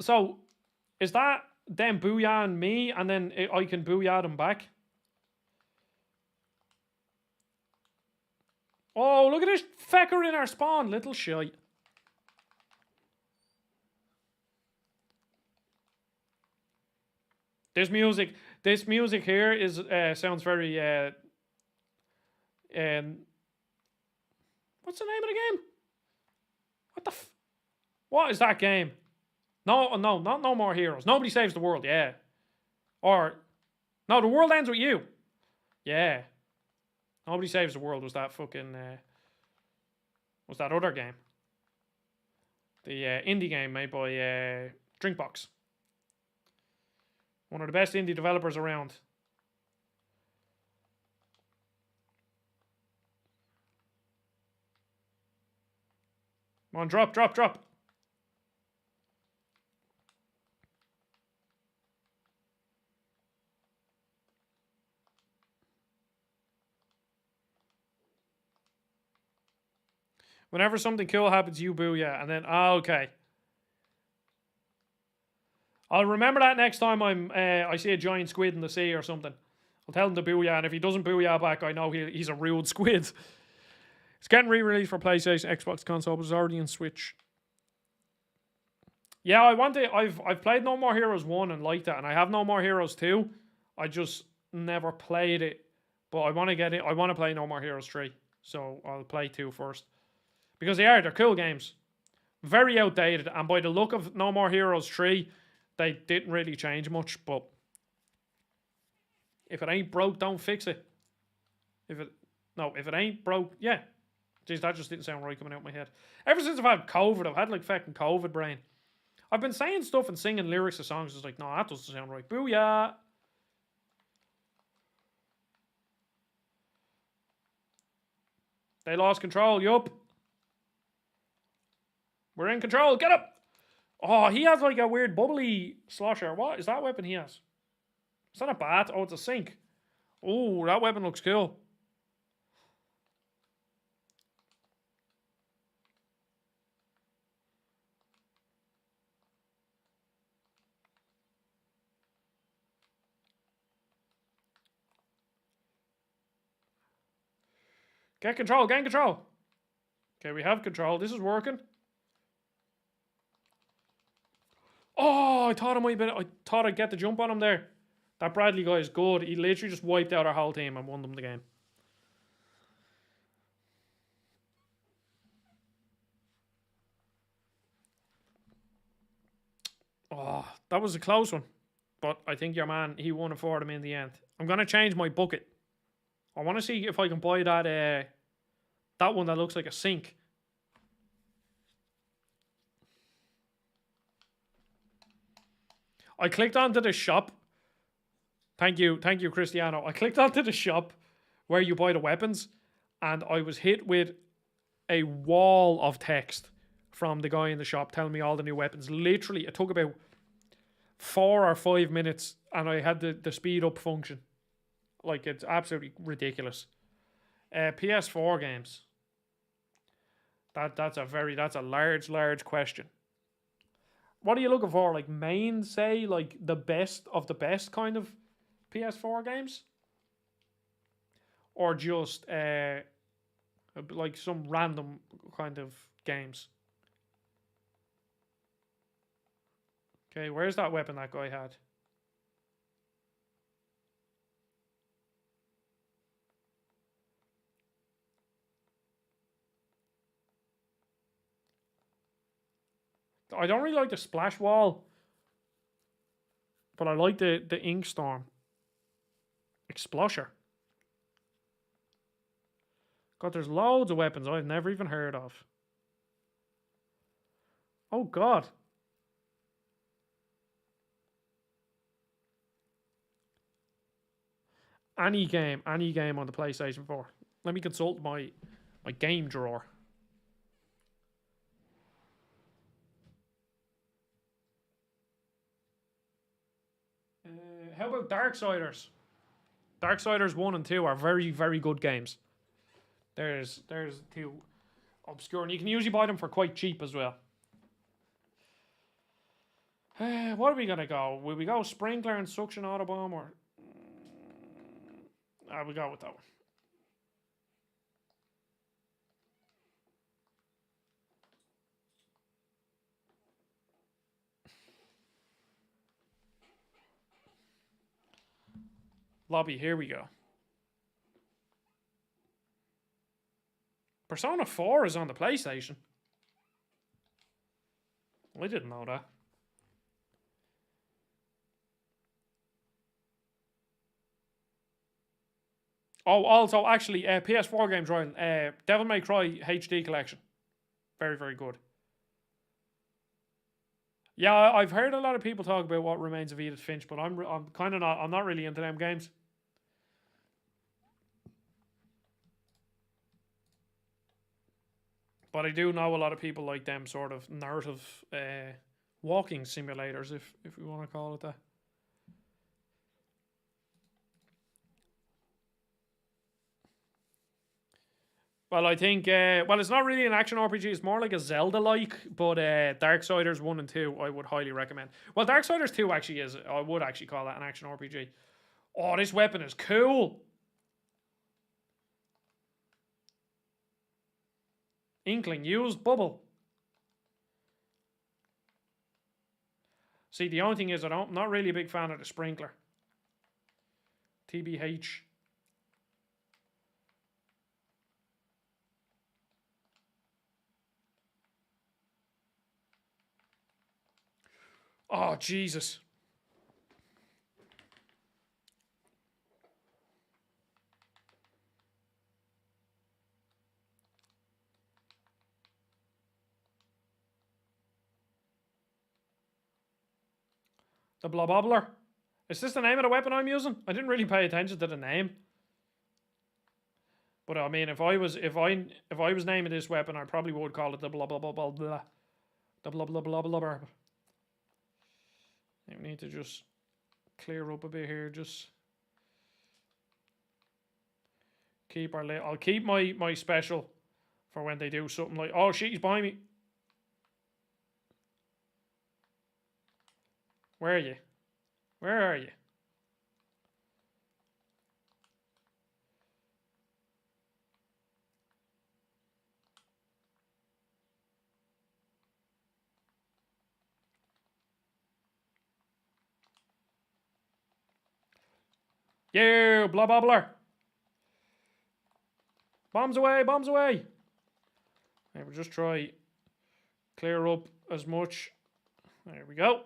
them booyahing me and then I can booyah them back? Oh, look at this fecker in our spawn, little shite. This music here is sounds very What's the name of the game? What the what is that game? No, no, not No More Heroes. Nobody Saves the World, yeah. Or, no, The World Ends With You. Yeah. Nobody Saves the World was that fucking, was that other game. The indie game made by Drinkbox. One of the best indie developers around. Come on, drop, drop, drop. Whenever something cool happens, you booyah. And then, okay. I'll remember that next time I see a giant squid in the sea or something. I'll tell him to booyah, and if he doesn't booyah back, I know he's a rude squid. It's getting re-released for PlayStation, Xbox console, but it's already on Switch. Yeah, I've played No More Heroes 1 and liked it, and I have No More Heroes 2. I just never played it. But I want to get it. I want to play No More Heroes 3. So I'll play 2 first. Because they're cool games. Very outdated, and by the look of No More Heroes 3, they didn't really change much, but if it ain't broke, don't fix it. If it ain't broke, yeah. Jeez, that just didn't sound right coming out of my head. Ever since I've had COVID, I've had like fucking COVID brain. I've been saying stuff and singing lyrics of songs. It's like, no, that doesn't sound right. Booyah! They lost control, yup. We're in control, get up! Oh, he has like a weird bubbly slosher. What is that weapon he has? Is that a bat? Oh, it's a sink. Oh, that weapon looks cool. Get control, gain control. Okay, we have control. This is working. Oh, I thought I'd get the jump on him there. That Bradley guy is good. He literally just wiped out our whole team and won them the game. Oh, that was a close one. But I think your man, he won it for them in the end. I'm going to change my bucket. I want to see if I can buy that that one that looks like a sink. I clicked onto the shop. Thank you, Cristiano. I clicked onto the shop where you buy the weapons, and I was hit with a wall of text from the guy in the shop telling me all the new weapons. Literally, it took about 4 or 5 minutes, and I had the speed up function. Like, it's absolutely ridiculous. PS4 games. That's a large question. What are you looking for? Like main, say, like the best of the best kind of PS4 games? Or just like some random kind of games? Okay, where's that weapon that guy had? I don't really like the splash wall, but I like the ink storm. Explosher. God, there's loads of weapons I've never even heard of. Oh God. Any game on the PlayStation 4. Let me consult my game drawer. How about Darksiders? Darksiders 1 and 2 are very, very good games. There's 2 obscure, and you can usually buy them for quite cheap as well. What are we gonna go? Will we go sprinkler and suction autobomb, or we go with that one. Lobby, here we go. Persona 4 is on the PlayStation. I didn't know that. Oh, also, actually, PS4 games, Ryan. Devil May Cry HD Collection. Very, very good. Yeah, I've heard a lot of people talk about What Remains of Edith Finch, but I'm kind of not. I'm not really into them games. But I do know a lot of people like them sort of narrative walking simulators, if we want to call it that. Well, I think, well, it's not really an action RPG. It's more like a Zelda-like, but Darksiders 1 and 2, I would highly recommend. Well, Darksiders 2 actually is, I would actually call that an action RPG. Oh, this weapon is cool. Inkling, used bubble. See, the only thing is I'm not really a big fan of the sprinkler. TBH. Oh, Jesus. The Blobobbler. Is this the name of the weapon I'm using? I didn't really pay attention to the name. But I mean, if I was naming this weapon, I probably would call it the Blobobbler. The Blobobbler. We need to just clear up a bit here. Just keep our. I'll keep my special for when they do something like. Oh shit! He's behind me. Where are you? Where are you? Yeah, Blobobbler. Bombs away, bombs away. I will just try clear up as much. There we go.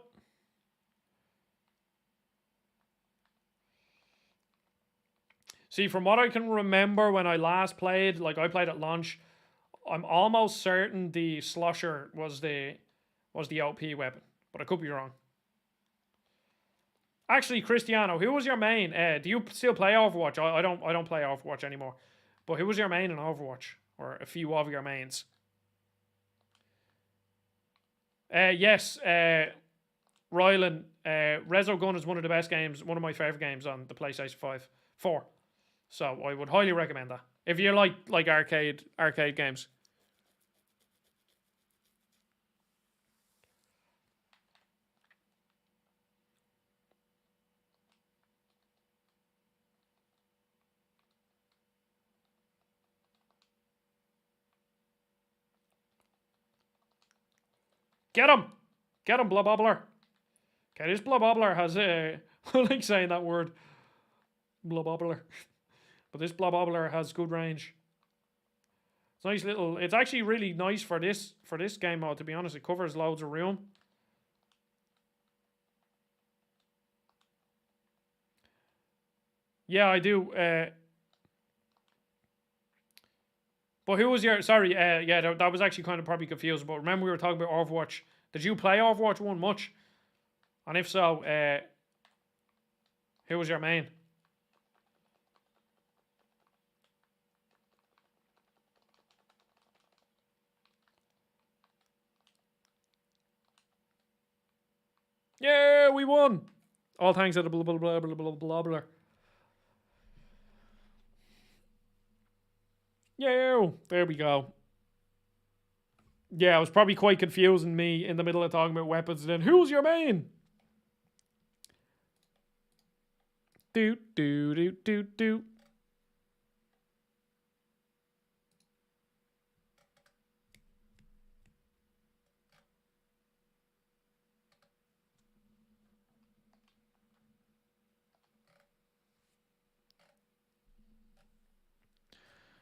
See, from what I can remember when I last played, like I played at launch, I'm almost certain the Slosher was the OP weapon, but I could be wrong. Actually, Cristiano, who was your main? Do you still play Overwatch? I don't play Overwatch anymore. But who was your main in Overwatch, or a few of your mains? Yes, Rylan. Rezo Gun is one of the best games, one of my favorite games on the PlayStation 4. So I would highly recommend that if you like arcade games. Get him! Get him, Blobobbler! Okay, this Blobobbler has a. I like saying that word. Blobobbler. But this Blobobbler has good range. It's nice little. It's actually really nice for this game mode, to be honest. It covers loads of room. Yeah, I do. But who was your... Sorry, yeah, that was actually kind of probably confused. But remember we were talking about Overwatch. Did you play Overwatch 1 much? And if so, who was your main? Yeah, we won! All thanks to the blah, blah, blah, blah, blah, blah, blah. Yeah, there we go. Yeah, it was probably quite confusing me in the middle of talking about weapons. And then, who's your main? Do, do, do, do, do.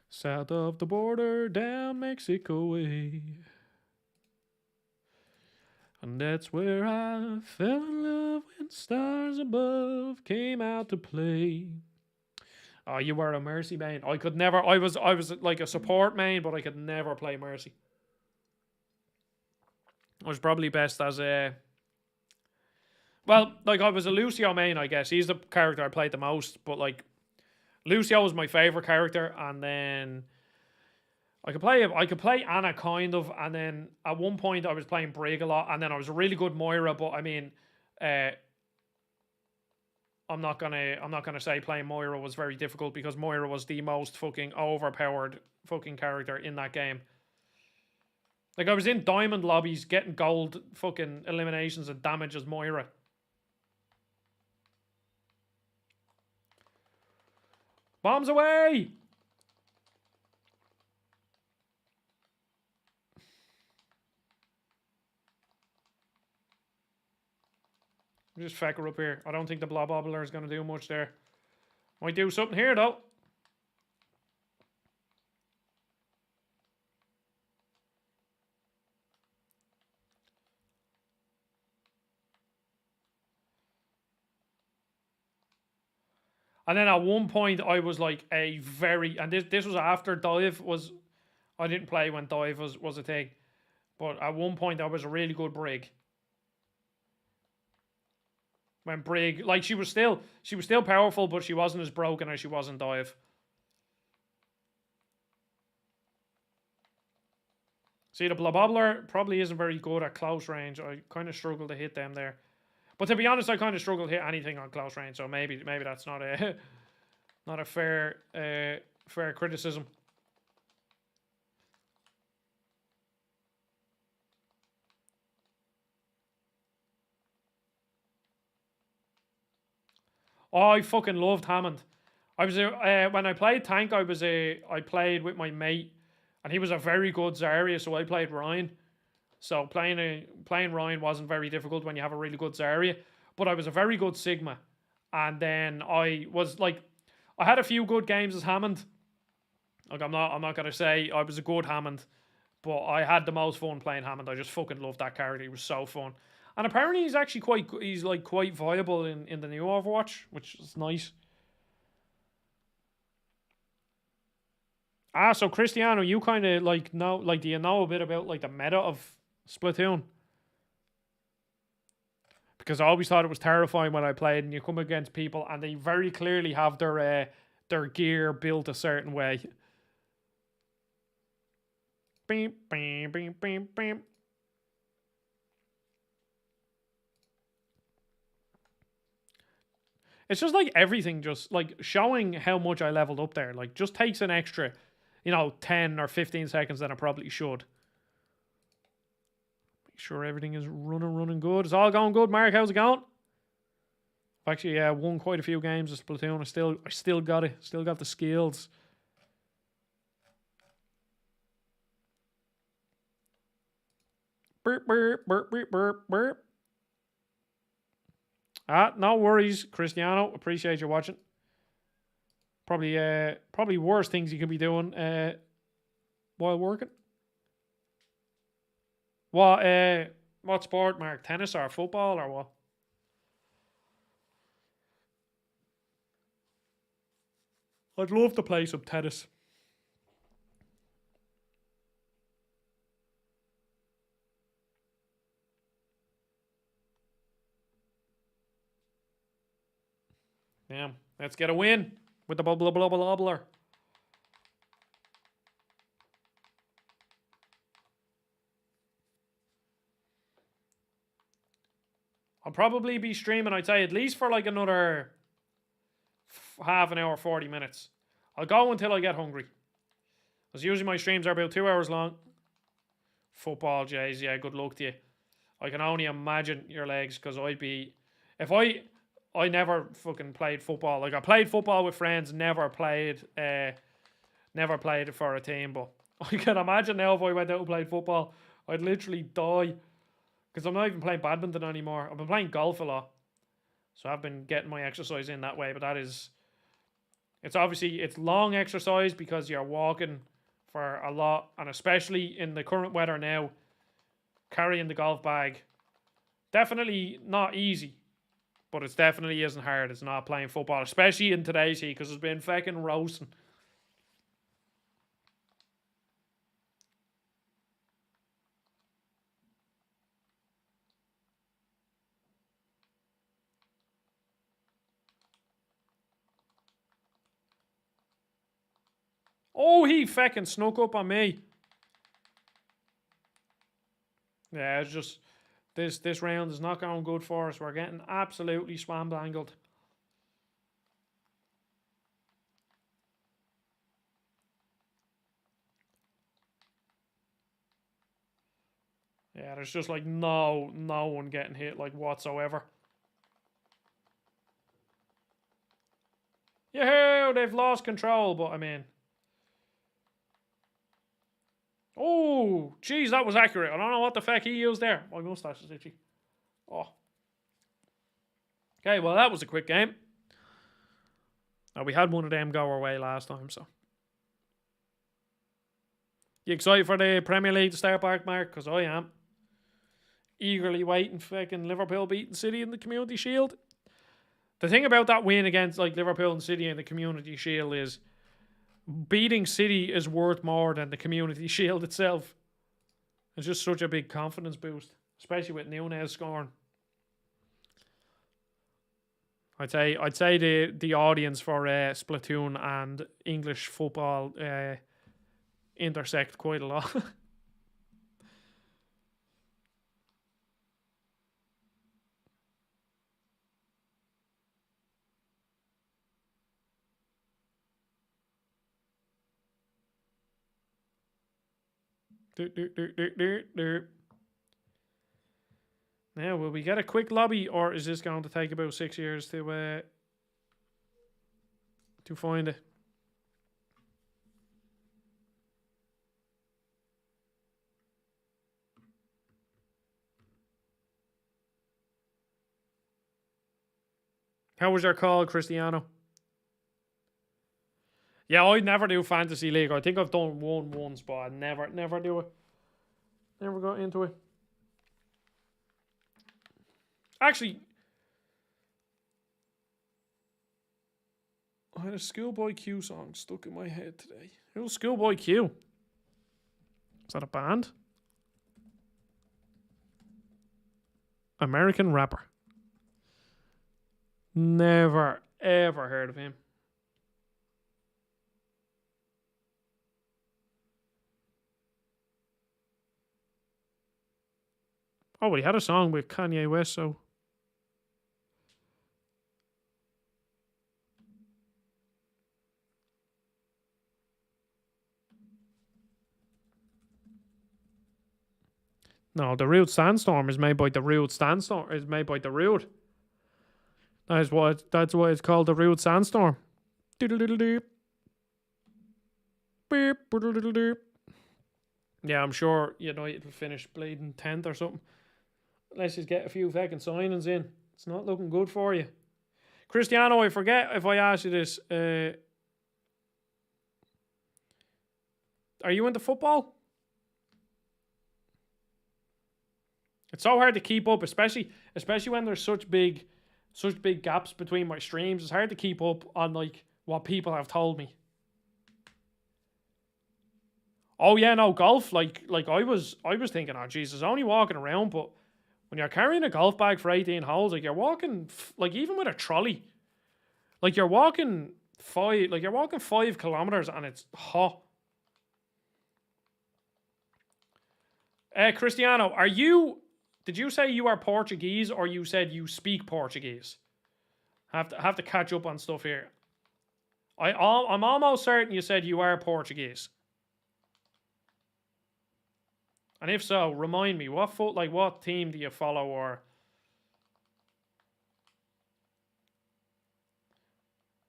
South of the border, down Mexico way. And that's where I fell in love when stars above came out to play. Oh, you were a Mercy main. I could never. I was like a support main, but I could never play Mercy. I was probably best as a. Well, like I was a Lucio main, I guess. He's the character I played the most, but like Lucio was my favorite character, and then I could play Anna kind of, and then at one point I was playing Brig a lot, and then I was a really good Moira, but I mean, I'm not gonna say playing Moira was very difficult because Moira was the most fucking overpowered fucking character in that game. Like I was in diamond lobbies getting gold fucking eliminations and damage as Moira. Bombs away! Just fecker up here. I don't think the blob bobbler is going to do much there. Might do something here though. And then at one point I was like a very, and this was after dive was, I didn't play when dive was a thing, but at one point I was a really good Brig. When Brig, like she was still powerful, but she wasn't as broken as she was in dive. See, the Blobobbler probably isn't very good at close range. I kind of struggle to hit them there. But to be honest, I kind of struggle to hit anything on close range, so maybe that's not a not a fair criticism. Oh, I fucking loved Hammond. I was when I played tank, I played with my mate, and he was a very good Zarya, so I played Ryan. So playing Ryan wasn't very difficult when you have a really good Zarya, but I was a very good Sigma, and then I was like, I had a few good games as Hammond. Like I'm not gonna say I was a good Hammond, but I had the most fun playing Hammond. I just fucking loved that character. He was so fun, and apparently he's actually quite viable in the new Overwatch, which is nice. Ah, so Cristiano, you kind of like know, like, do you know a bit about like the meta of Splatoon? Because I always thought it was terrifying when I played, and you come against people and they very clearly have their gear built a certain way. Beep, beep, beep, beep, beep. It's just like everything, just like showing how much I leveled up there, like just takes an extra, 10 or 15 seconds than I probably should. Make sure everything is running good. It's all going good. Mark, how's it going? I've actually won quite a few games of Splatoon. I still got it. Still got the skills. Burp, burp, burp, burp, burp, burp. No worries, Cristiano. Appreciate you watching. Probably worse things you could be doing while working. What sport, Mark? Tennis or football or what? I'd love to play some tennis. Yeah, let's get a win with the bubble bubbler. I'll probably be streaming, I'd say, at least for like another half an hour, 40 minutes. I'll go until I get hungry. Because usually my streams are about 2 hours long. Football, Jays, yeah, good luck to you. I can only imagine your legs, because I never fucking played football. Like, I played football with friends, never played it for a team, but I can imagine now if I went out and played football, I'd literally die. Because I'm not even playing badminton anymore. I've been playing golf a lot. So I've been getting my exercise in that way, but that is It's obviously, it's long exercise because you're walking for a lot, and especially in the current weather now, carrying the golf bag, definitely not easy, but it definitely isn't hard. It's not playing football, especially in today's heat, because it's been fucking roasting. Oh, he fucking snuck up on me. Yeah, it's just this round is not going good for us. We're getting absolutely swambangled. Yeah, there's just like no one getting hit like whatsoever. Yahoo! They've lost control, but I mean, oh, jeez, that was accurate. I don't know what the fuck he used there. My mustache is itchy. Oh. Okay, well, that was a quick game. We had one of them go our way last time, so. You excited for the Premier League to start back, Mark? Because I am. Eagerly waiting for fucking Liverpool beating City in the Community Shield. The thing about that win against like Liverpool and City in the Community Shield is beating City is worth more than the Community Shield itself. It's just such a big confidence boost, especially with Nunez scoring. I'd say the audience for Splatoon and English football intersect quite a lot. Now, will we get a quick lobby, or is this going to take about 6 years to find it? How was your call, Cristiano? Yeah, I never do Fantasy League. I think I've done one once, but I never do it. Never got into it. Actually, I had a Schoolboy Q song stuck in my head today. Who's Schoolboy Q? Is that a band? American rapper. Never, ever heard of him. Oh, well, he had a song with Kanye West, so. No, the Rude Sandstorm is made by the Rude Sandstorm. Is made by the Rude. That's why it's called the Rude Sandstorm. Yeah, I'm sure United will finish bleeding 10th or something. Unless you get a few fucking signings in. It's not looking good for you. Cristiano, I forget if I asked you this. Are you into football? It's so hard to keep up, especially when there's such big gaps between my streams. It's hard to keep up on like what people have told me. Oh yeah, no, golf. Like I was thinking, oh Jesus, only walking around, but when you're carrying a golf bag for 18 holes, like you're walking, like even with a trolley, like you're walking 5 kilometers and it's hot. Cristiano, did you say you are Portuguese or you said you speak Portuguese? Have to catch up on stuff here. I'm almost certain you said you are Portuguese. And if so, remind me, what team do you follow, or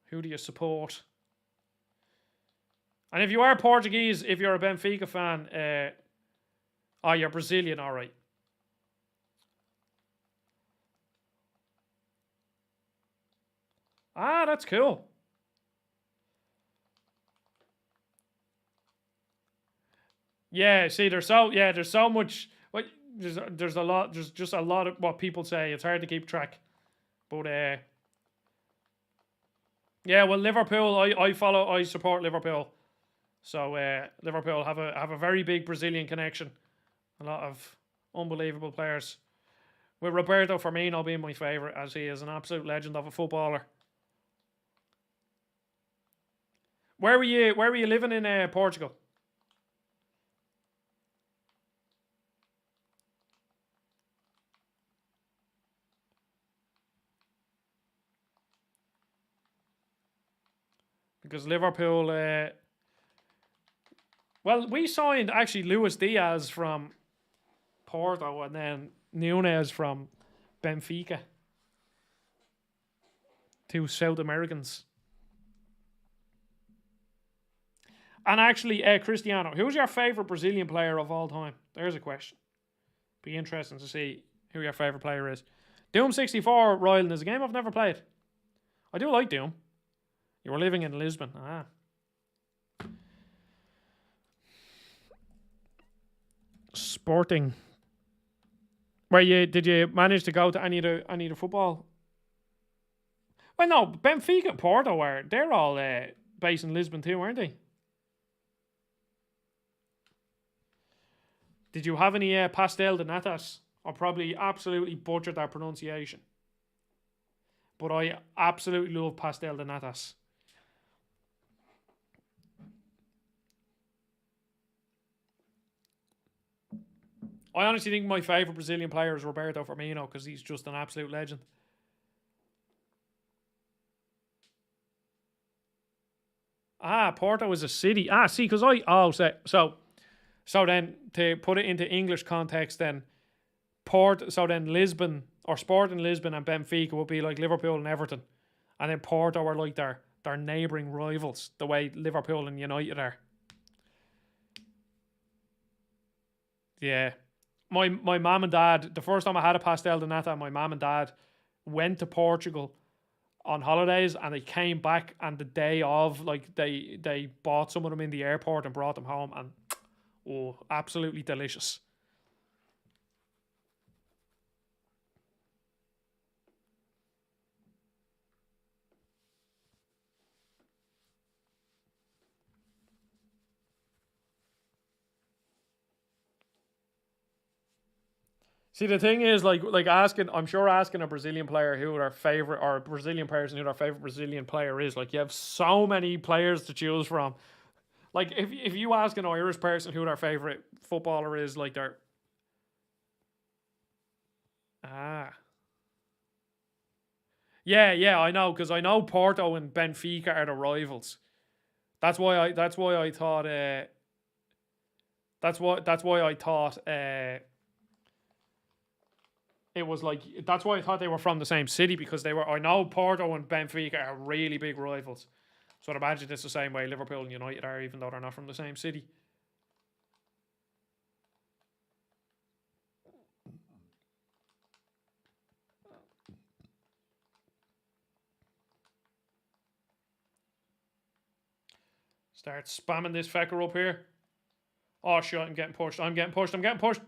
who do you support? And if you are Portuguese, if you're a Benfica fan, you're Brazilian, all right. Ah, that's cool. Yeah, see, there's so much. Well, there's a lot. There's just a lot of what people say. It's hard to keep track. But yeah. Well, Liverpool. I support Liverpool. So Liverpool have a very big Brazilian connection. A lot of unbelievable players. With Roberto Firmino being my favourite, as he is an absolute legend of a footballer. Where were you living in Portugal? Because Liverpool. Well, we signed actually Luis Diaz from Porto and then Nunes from Benfica. Two South Americans. And actually, Cristiano, who's your favourite Brazilian player of all time? There's a question. Be interesting to see who your favourite player is. Doom 64, Ryland, is a game I've never played. I do like Doom. You were living in Lisbon. Ah. Sporting. Did you manage to go to any of the football? Well, no, Benfica and Porto they're all based in Lisbon too, aren't they? Did you have any pastel de natas? I probably absolutely butchered that pronunciation. But I absolutely love pastel de natas. I honestly think my favourite Brazilian player is Roberto Firmino because he's just an absolute legend. Ah, Porto is a city. Ah, see, because so then to put it into English context, then Lisbon or Sporting Lisbon and Benfica would be like Liverpool and Everton, and then Porto are like their neighbouring rivals, the way Liverpool and United are. Yeah. My mum and dad, the first time I had a pastel de nata, my mum and dad went to Portugal on holidays and they came back and the day of, like, they bought some of them in the airport and brought them home and absolutely delicious. See, the thing is, like asking, I'm sure asking a Brazilian player who their favorite, or a Brazilian person who their favorite Brazilian player is, like, you have so many players to choose from. Like, if you ask an Irish person who their favorite footballer is, like, they're yeah, I know, because I know Porto and Benfica are the rivals. That's why I thought it was like, that's why I thought they were from the same city, because I know Porto and Benfica are really big rivals. So I'd imagine it's the same way Liverpool and United are, even though they're not from the same city. Start spamming this fecker up here. Oh shit, I'm getting pushed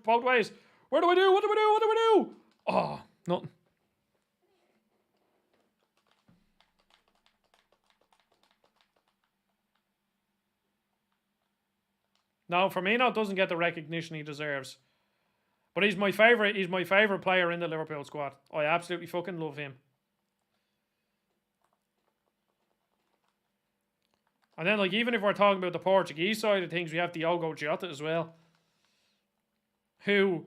both ways. What do I do? Oh, nothing. No, Firmino doesn't get the recognition he deserves. But he's my favourite player in the Liverpool squad. I absolutely fucking love him. And then, like, even if we're talking about the Portuguese side of things, we have Diogo Jota as well, who,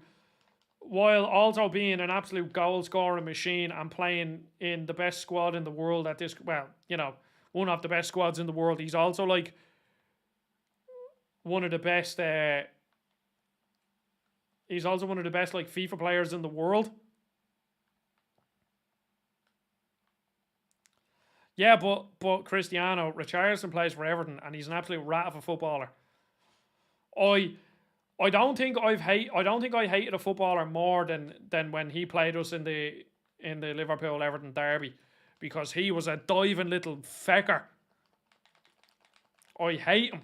while also being an absolute goal-scoring machine and playing in the best squad in the world at this, well, you know, one of the best squads in the world, he's also, like, one of the best, like, FIFA players in the world. Yeah, but Cristiano, Richarlison plays for Everton and he's an absolute rat of a footballer. I don't think I hated a footballer more than when he played us in the Liverpool Everton derby, because he was a diving little fecker. I hate him.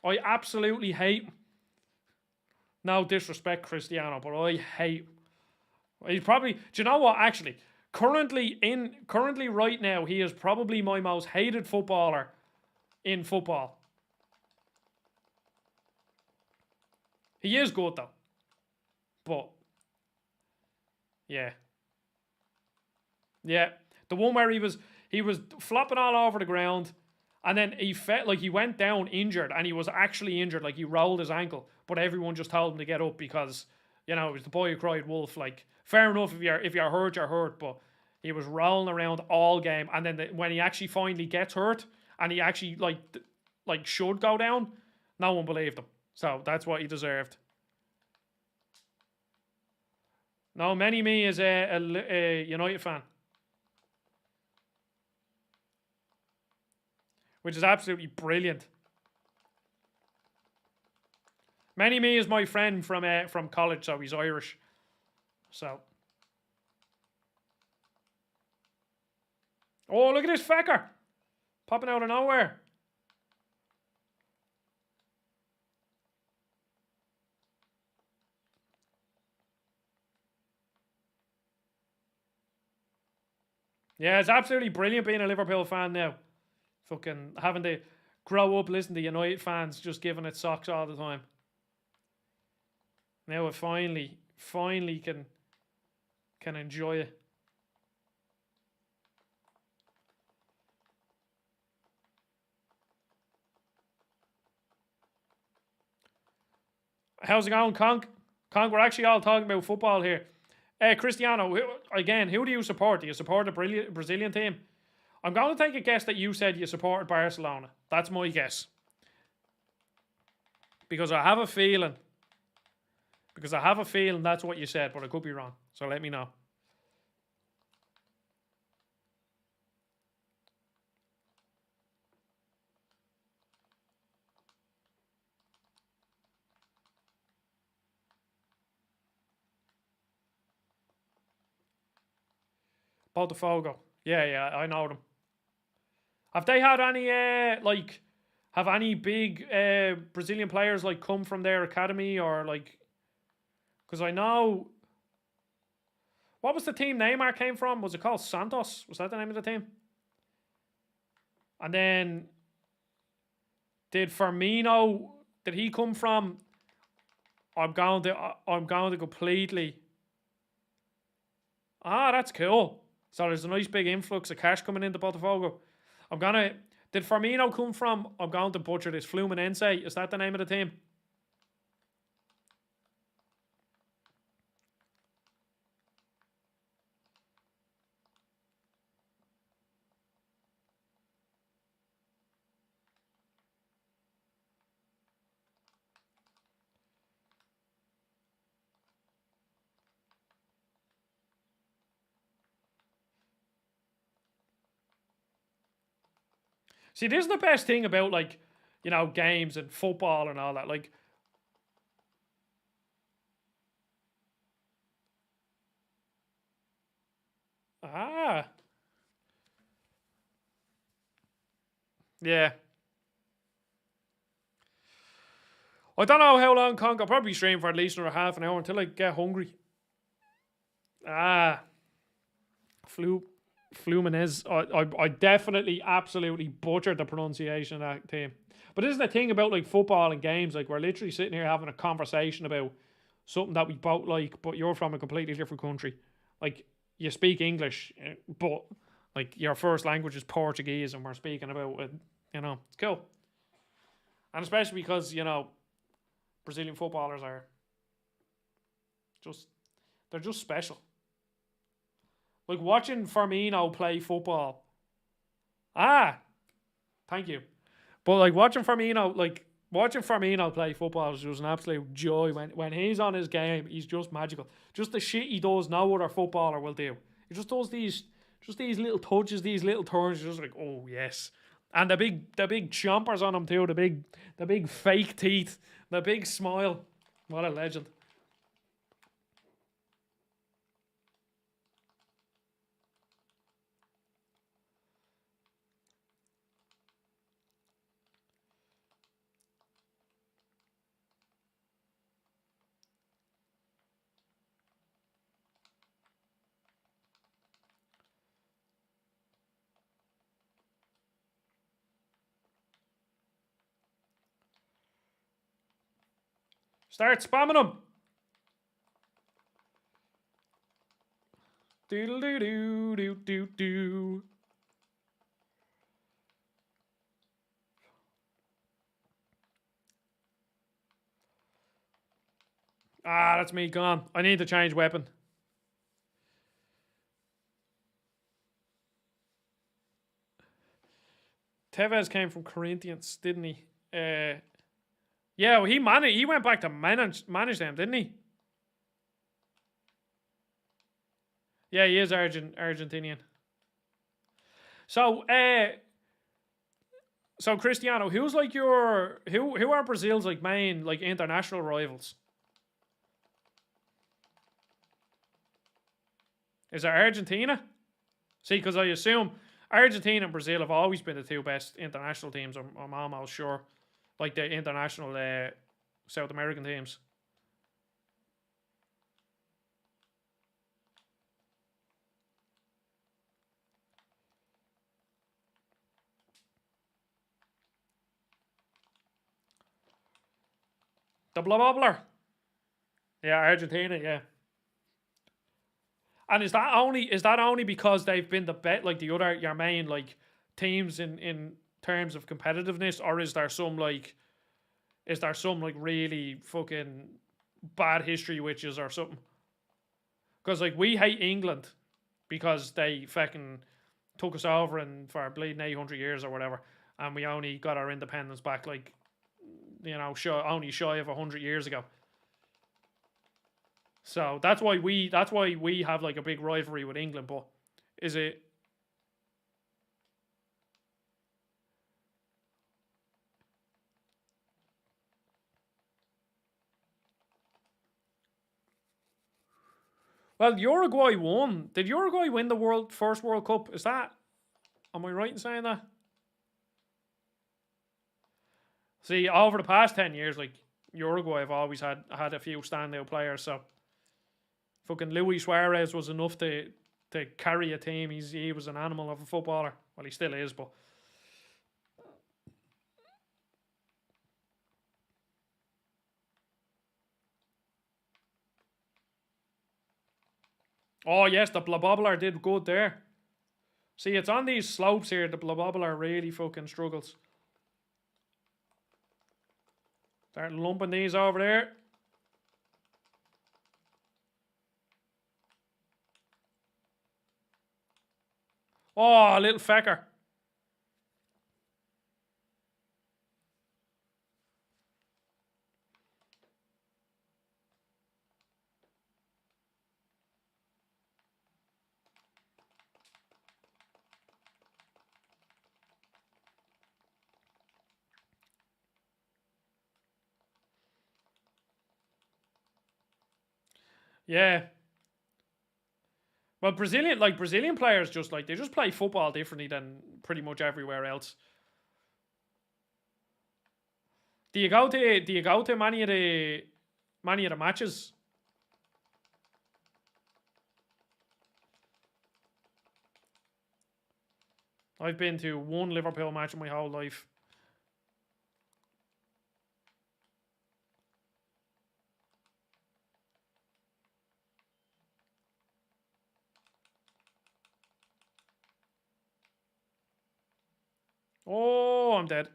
I absolutely hate him. No disrespect, Cristiano, but I hate. He's probably. Do you know what? Actually, currently right now, he is probably my most hated footballer in football. He is good though, but yeah, yeah. The one where he was flopping all over the ground, and then he felt like he went down injured, and he was actually injured, like he rolled his ankle, but everyone just told him to get up because it was the boy who cried wolf. Like, fair enough, if you're hurt, you're hurt, but he was rolling around all game, and then when he actually finally gets hurt, and he actually like should go down, no one believed him. So that's what he deserved. No, Many Me is a United fan, which is absolutely brilliant. Many Me is my friend from college, so he's Irish. So. Oh, look at this fecker. Popping out of nowhere. Yeah, it's absolutely brilliant being a Liverpool fan now. Fucking having to grow up listening to United fans just giving it socks all the time. Now it finally can enjoy it. How's it going, Conk? Conk, we're actually all talking about football here. Cristiano, who do you support? Do you support the Brazilian team? I'm going to take a guess that you said you supported Barcelona. That's my guess. Because I have a feeling that's what you said, but I could be wrong. So let me know. Botafogo. Yeah, I know them. Have they had any have any big Brazilian players like come from their academy, or like? Because I know. What was the team Neymar came from? Was it called Santos? Was that the name of the team? And then did Firmino? Did he come from? I'm going to completely. Ah, that's cool. So there's a nice big influx of cash coming into Botafogo. Did Firmino come from? I'm going to butcher this. Fluminense. Is that the name of the team? See, this is the best thing about games and football and all that. Like, yeah. I don't know how long Conk. I'll probably stream for at least another half an hour until I get hungry. Fluminense. I definitely, absolutely butchered the pronunciation of that team. But this is the thing about like football and games. Like, we're literally sitting here having a conversation about something that we both like, but you're from a completely different country. Like, you speak English, but like your first language is Portuguese, and we're speaking about it. It's cool. And especially because Brazilian footballers are they're just special. Like watching Firmino play football. Thank you. But like watching Firmino play football is just an absolute joy. When he's on his game, he's just magical. Just the shit he does, no other footballer will do. He just does these little touches, these little turns. You're just like, oh yes. And the big chompers on him too. The big fake teeth. The big smile. What a legend. Start spamming them. Doodle doo doo doo doo doo. Ah, that's me gone. I need to change weapon. Tevez came from Corinthians, didn't he? Yeah, well, he went back to manage them, didn't he? Yeah, he is Argentinian. So, Cristiano, who's like your who are Brazil's like main like international rivals? Is it Argentina? See, because I assume Argentina and Brazil have always been the two best international teams. I'm almost sure, like the international South American teams. The Blobobler. Yeah, Argentina, yeah. And is that only because they've been the bet like the other your main like teams in terms of competitiveness, or is there some like really fucking bad history witches or something? Because like we hate England because they fucking took us over and for bleeding 800 years or whatever, and we only got our independence back like only shy of 100 years ago. So that's why we have like a big rivalry with England. But is it? Well, Uruguay won. Did Uruguay win the first World Cup? Is that? Am I right in saying that? See, over the past 10 years, like Uruguay have always had a few standout players. So fucking Luis Suarez was enough to carry a team. He was an animal of a footballer. Well, he still is, but. Oh yes, the Blobobler did good there. See, it's on these slopes here. The Blobobler really fucking struggles. Start lumping these over there. Oh, a little fecker. Yeah. Well, Brazilian players just like they just play football differently than pretty much everywhere else. Do you go to many of the matches? I've been to one Liverpool match in my whole life. Oh, I'm dead.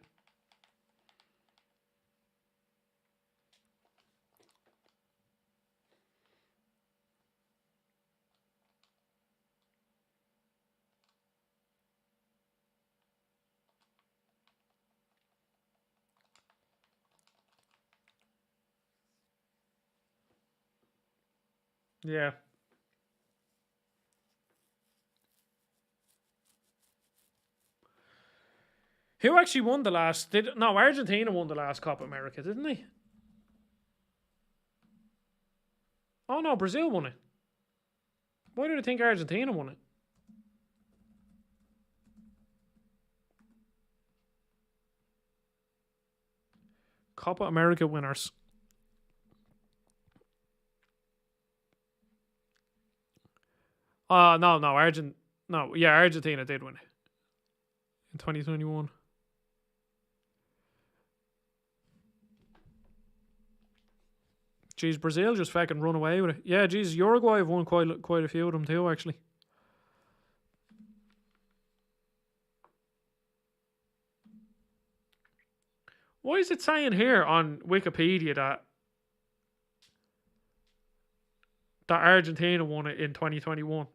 Yeah. Who actually won the last? Argentina won the last Copa America, didn't they? Oh no, Brazil won it. Why did I think Argentina won it? Copa America winners. No, Argentina did win it in 2021. Geez, Brazil just fucking run away with it. Yeah, geez, Uruguay have won quite a few of them too, actually. Why is it saying here on Wikipedia that Argentina won it in 2021?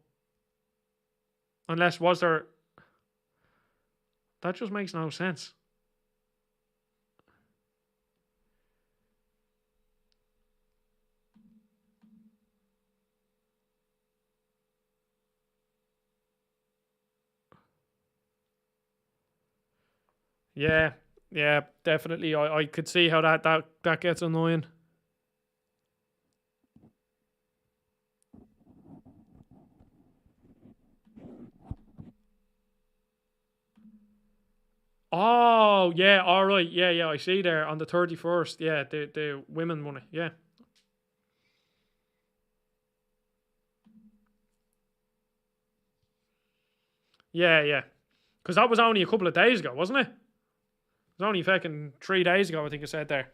Unless, was there... That just makes no sense. Yeah, definitely. I could see how that gets annoying. Oh, yeah, all right. Yeah, I see there on the 31st. Yeah, the women won it. Yeah. Yeah. Because that was only a couple of days ago, wasn't it? It was only fucking 3 days ago, I think it said there.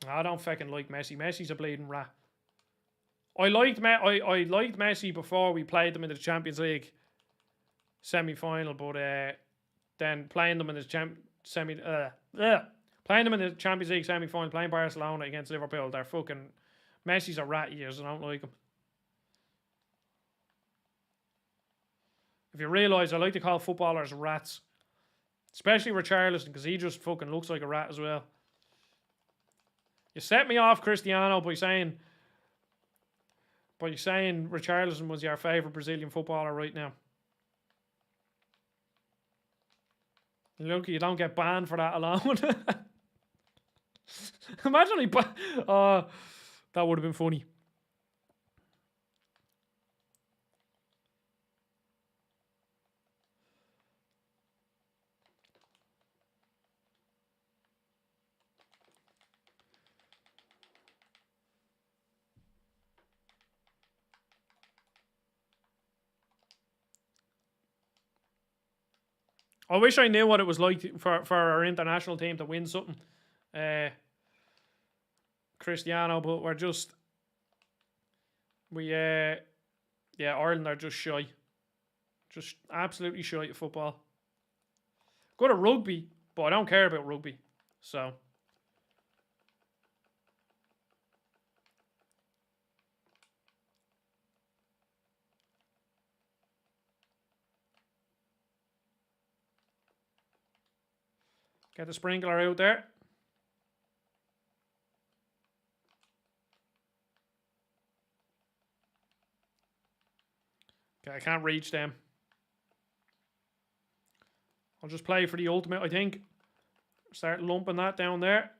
I don't fucking like Messi. Messi's a bleeding rat. I liked Messi before we played them in the Champions League semi-final, but then playing them in the playing them in the Champions League semi-final, playing Barcelona against Liverpool, they're fucking... Messi's a rat years, I don't like him. If you realise, I like to call footballers rats. Especially Richarlison, because he just fucking looks like a rat as well. You set me off, Cristiano, by saying Richarlison was your favourite Brazilian footballer right now. Look, you don't get banned for that alone. Imagine he... that would have been funny. I wish I knew what it was like for our international team to win something. Cristiano, but we're just... Ireland are just shy. Just absolutely shy at football. Good at rugby, but I don't care about rugby. So... Get the sprinkler out there. Okay, I can't reach them. I'll just play for the ultimate, I think. Start lumping that down there.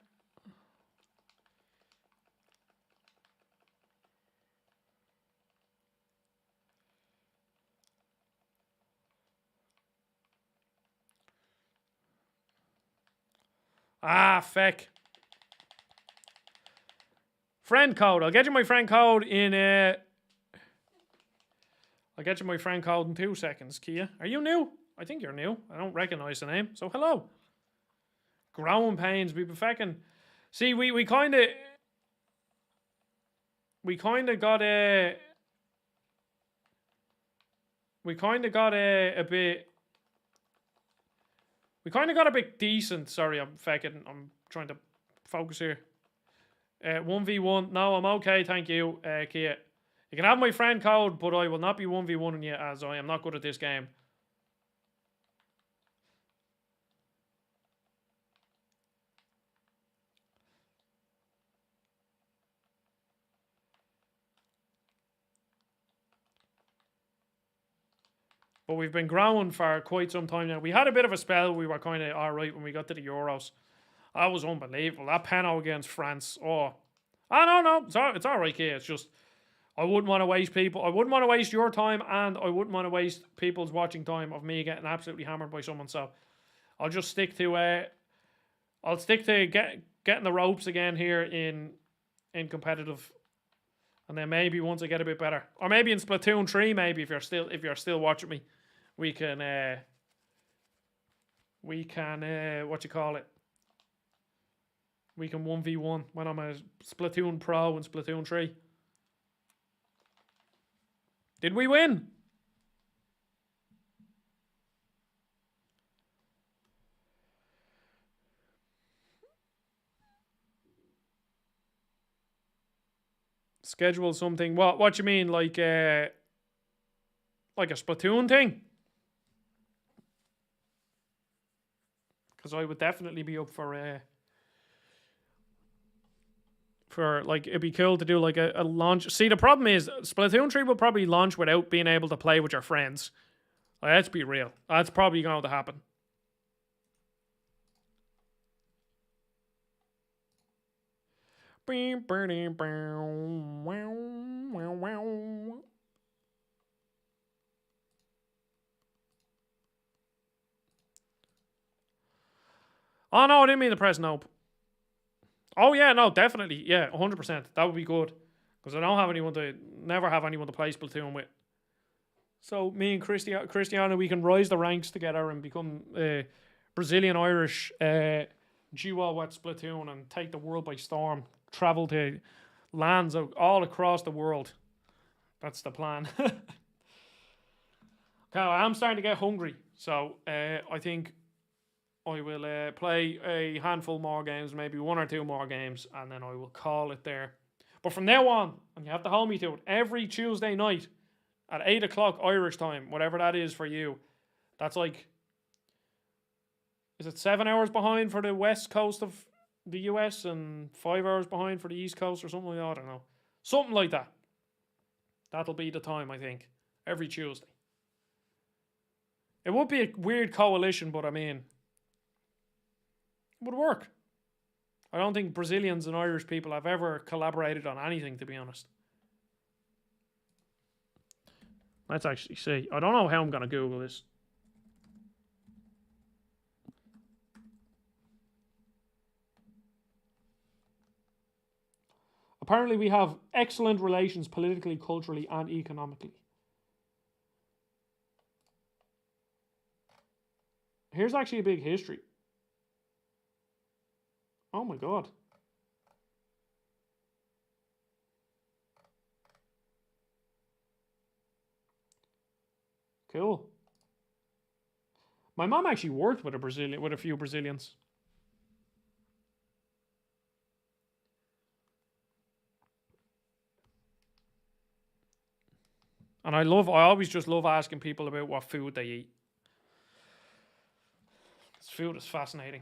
Ah, feck. Friend code. I'll get you my friend code in... I'll get you my friend code in 2 seconds, Kia. Are you new? I think you're new. I don't recognise the name. So, hello. Growing pains. We've been fucking... See, we kind of... We kind of got a... We kind of got a bit... We kind of got a bit decent. Sorry, I'm trying to focus here. 1v1. No, I'm okay, thank you, Kia. You can have my friend code, but I will not be 1v1ing you as I am not good at this game. But we've been growing for quite some time now. We had a bit of a spell. We were kind of alright when we got to the Euros. That was unbelievable. That penalty against France. Oh, no. It's alright, Kia. It's just... I wouldn't want to waste people. I wouldn't want to waste your time, and I wouldn't want to waste people's watching time of me getting absolutely hammered by someone. So I'll just stick to getting the ropes again here in competitive, and then maybe once I get a bit better, or maybe in Splatoon 3, maybe if you're still watching me, we can we can, what you call it? We can 1v1 when I'm a Splatoon Pro and Splatoon 3. Did we win? Schedule something. What you mean? Like a Splatoon thing? Because I would definitely be up for like, it'd be cool to do like a launch. See, the problem is Splatoon 3 will probably launch without being able to play with your friends. Like, let's be real. That's probably going to happen. Oh no, I didn't mean to press nope. Oh yeah, no, definitely, yeah, 100%. That would be good because I don't have anyone to, never have anyone to play Splatoon with. So me and Cristiano, we can rise the ranks together and become Brazilian-Irish duo at Splatoon and take the world by storm. Travel to lands all across the world. That's the plan. Okay, I'm starting to get hungry, so I think I will play a handful more games, maybe 1 or 2 more games, and then I will call it there. But from now on, and you have to hold me to it, every Tuesday night at 8 o'clock Irish time, whatever that is for you, that's like, is it 7 hours behind for the west coast of the US and 5 hours behind for the east coast or something like that? I don't know. Something like that. That'll be the time, I think, every Tuesday. It would be a weird coalition, but I mean, it would work. I don't think Brazilians and Irish people have ever collaborated on anything, to be honest. Let's actually see. I don't know how I'm going to Google this. Apparently we have excellent relations politically, culturally, and economically. Here's actually a big history. Oh my god. Cool. My mom actually worked with a few Brazilians. And I always just love asking people about what food they eat. This food is fascinating.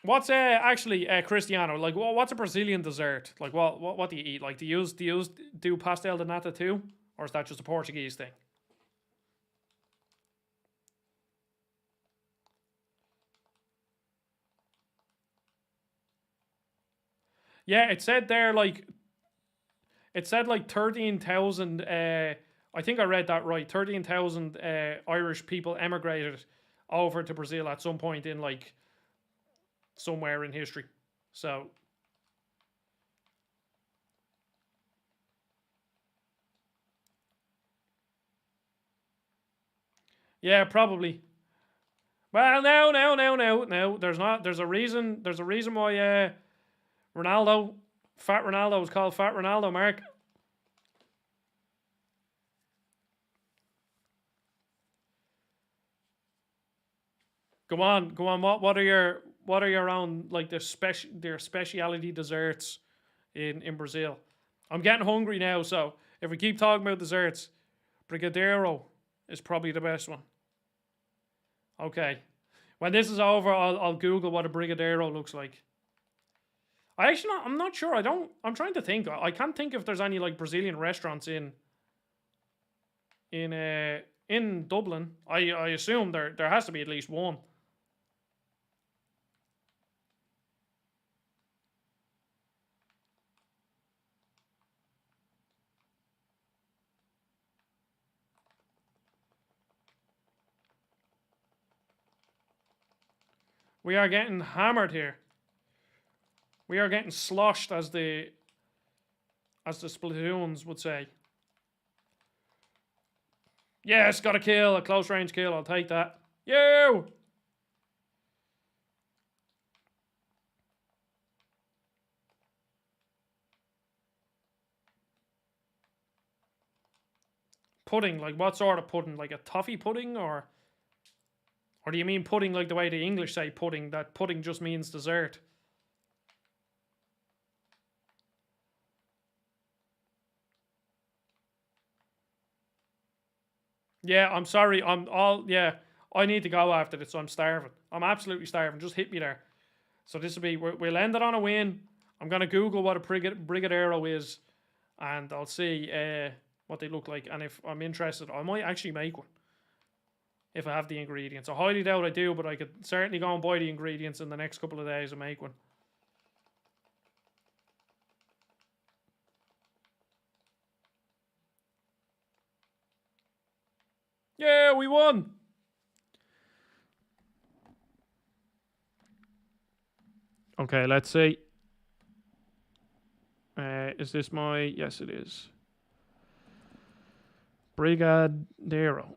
What's actually Cristiano, like what's a Brazilian dessert? Like what do you eat? Like do you do pastel de nata too, or is that just a Portuguese thing? Yeah, it said there like 13,000 I think I read that right. 13,000 Irish people emigrated over to Brazil at some point in like somewhere in history. So yeah, probably. Well, no. There's not. There's a reason. There's a reason why Ronaldo, Fat Ronaldo, was called Fat Ronaldo. Mark. Go on. What are your own like their speciality desserts in Brazil? I'm getting hungry now, so if we keep talking about desserts, Brigadeiro is probably the best one. Okay. When this is over, I'll Google what a Brigadeiro looks like. I'm not sure. I'm trying to think. I can't think if there's any like Brazilian restaurants in Dublin. I assume there has to be at least one. We are getting hammered here. We are getting sloshed, as the Splatoons would say. Yes, got a kill, a close range kill. I'll take that. You! Pudding, like what sort of pudding? Like a toffee pudding, or do you mean pudding like the way the English say pudding, that pudding just means dessert? Yeah, I'm sorry. I need to go after this. I'm starving. I'm absolutely starving. Just hit me there. So this will be, we'll end it on a win. I'm going to Google what a Brigadeiro is, and I'll see what they look like. And if I'm interested, I might actually make one if I have the ingredients. I highly doubt I do, but I could certainly go and buy the ingredients in the next couple of days and make one. Yeah, we won! Okay, let's see. Is this my... Yes, it is. Brigadeiro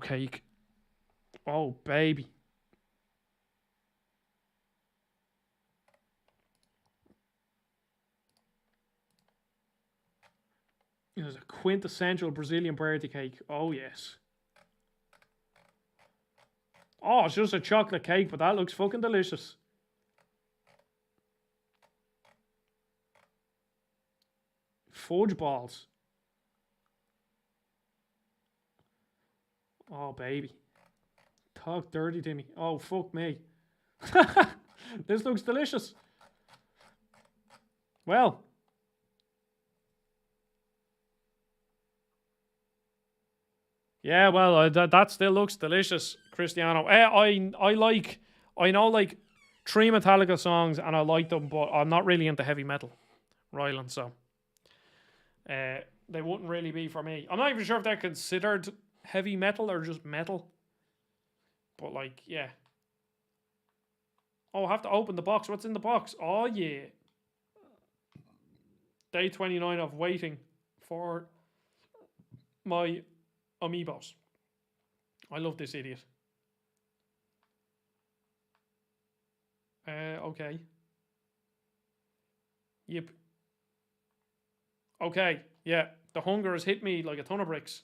cake. Oh, baby. It was a quintessential Brazilian birthday cake. Oh, yes. Oh, it's just a chocolate cake, but that looks fucking delicious. Fudge balls. Oh, baby. Talk dirty to me. Oh, fuck me. This looks delicious. Well. Yeah, well, that still looks delicious, Cristiano. I know like 3 Metallica songs and I like them, but I'm not really into heavy metal, Ryland, so they wouldn't really be for me. I'm not even sure if they're considered heavy metal or just metal. But like, yeah. Oh, I have to open the box. What's in the box? Oh, yeah. Day 29 of waiting for my amiibos. I love this idiot. Okay. Yep. Okay, yeah. The hunger has hit me like a ton of bricks.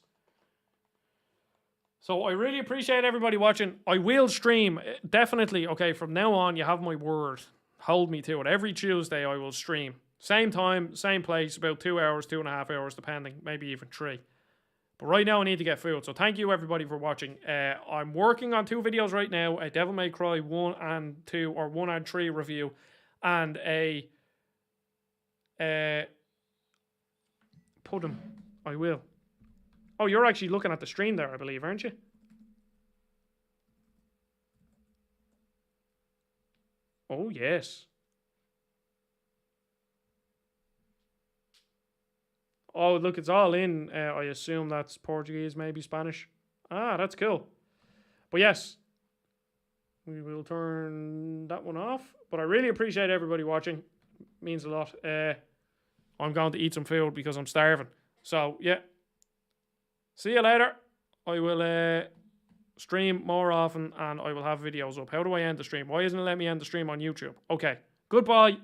So I really appreciate everybody watching. I will stream, definitely. Okay, from now on, you have my word. Hold me to it. Every Tuesday I will stream. Same time, same place, about 2 hours, 2.5 hours, depending, maybe even 3. But right now I need to get food. So thank you everybody for watching. I'm working on 2 videos right now. A Devil May Cry 1 and 2, or 1 and 3 review. And a pudding. I will. Oh, you're actually looking at the stream there, I believe, aren't you? Oh, yes. Oh, look, it's all in. I assume that's Portuguese, maybe Spanish. Ah, that's cool. But yes, we will turn that one off. But I really appreciate everybody watching. It means a lot. I'm going to eat some food because I'm starving. So, yeah. See you later. I will stream more often and I will have videos up. How do I end the stream? Why isn't it letting me end the stream on YouTube? Okay. Goodbye.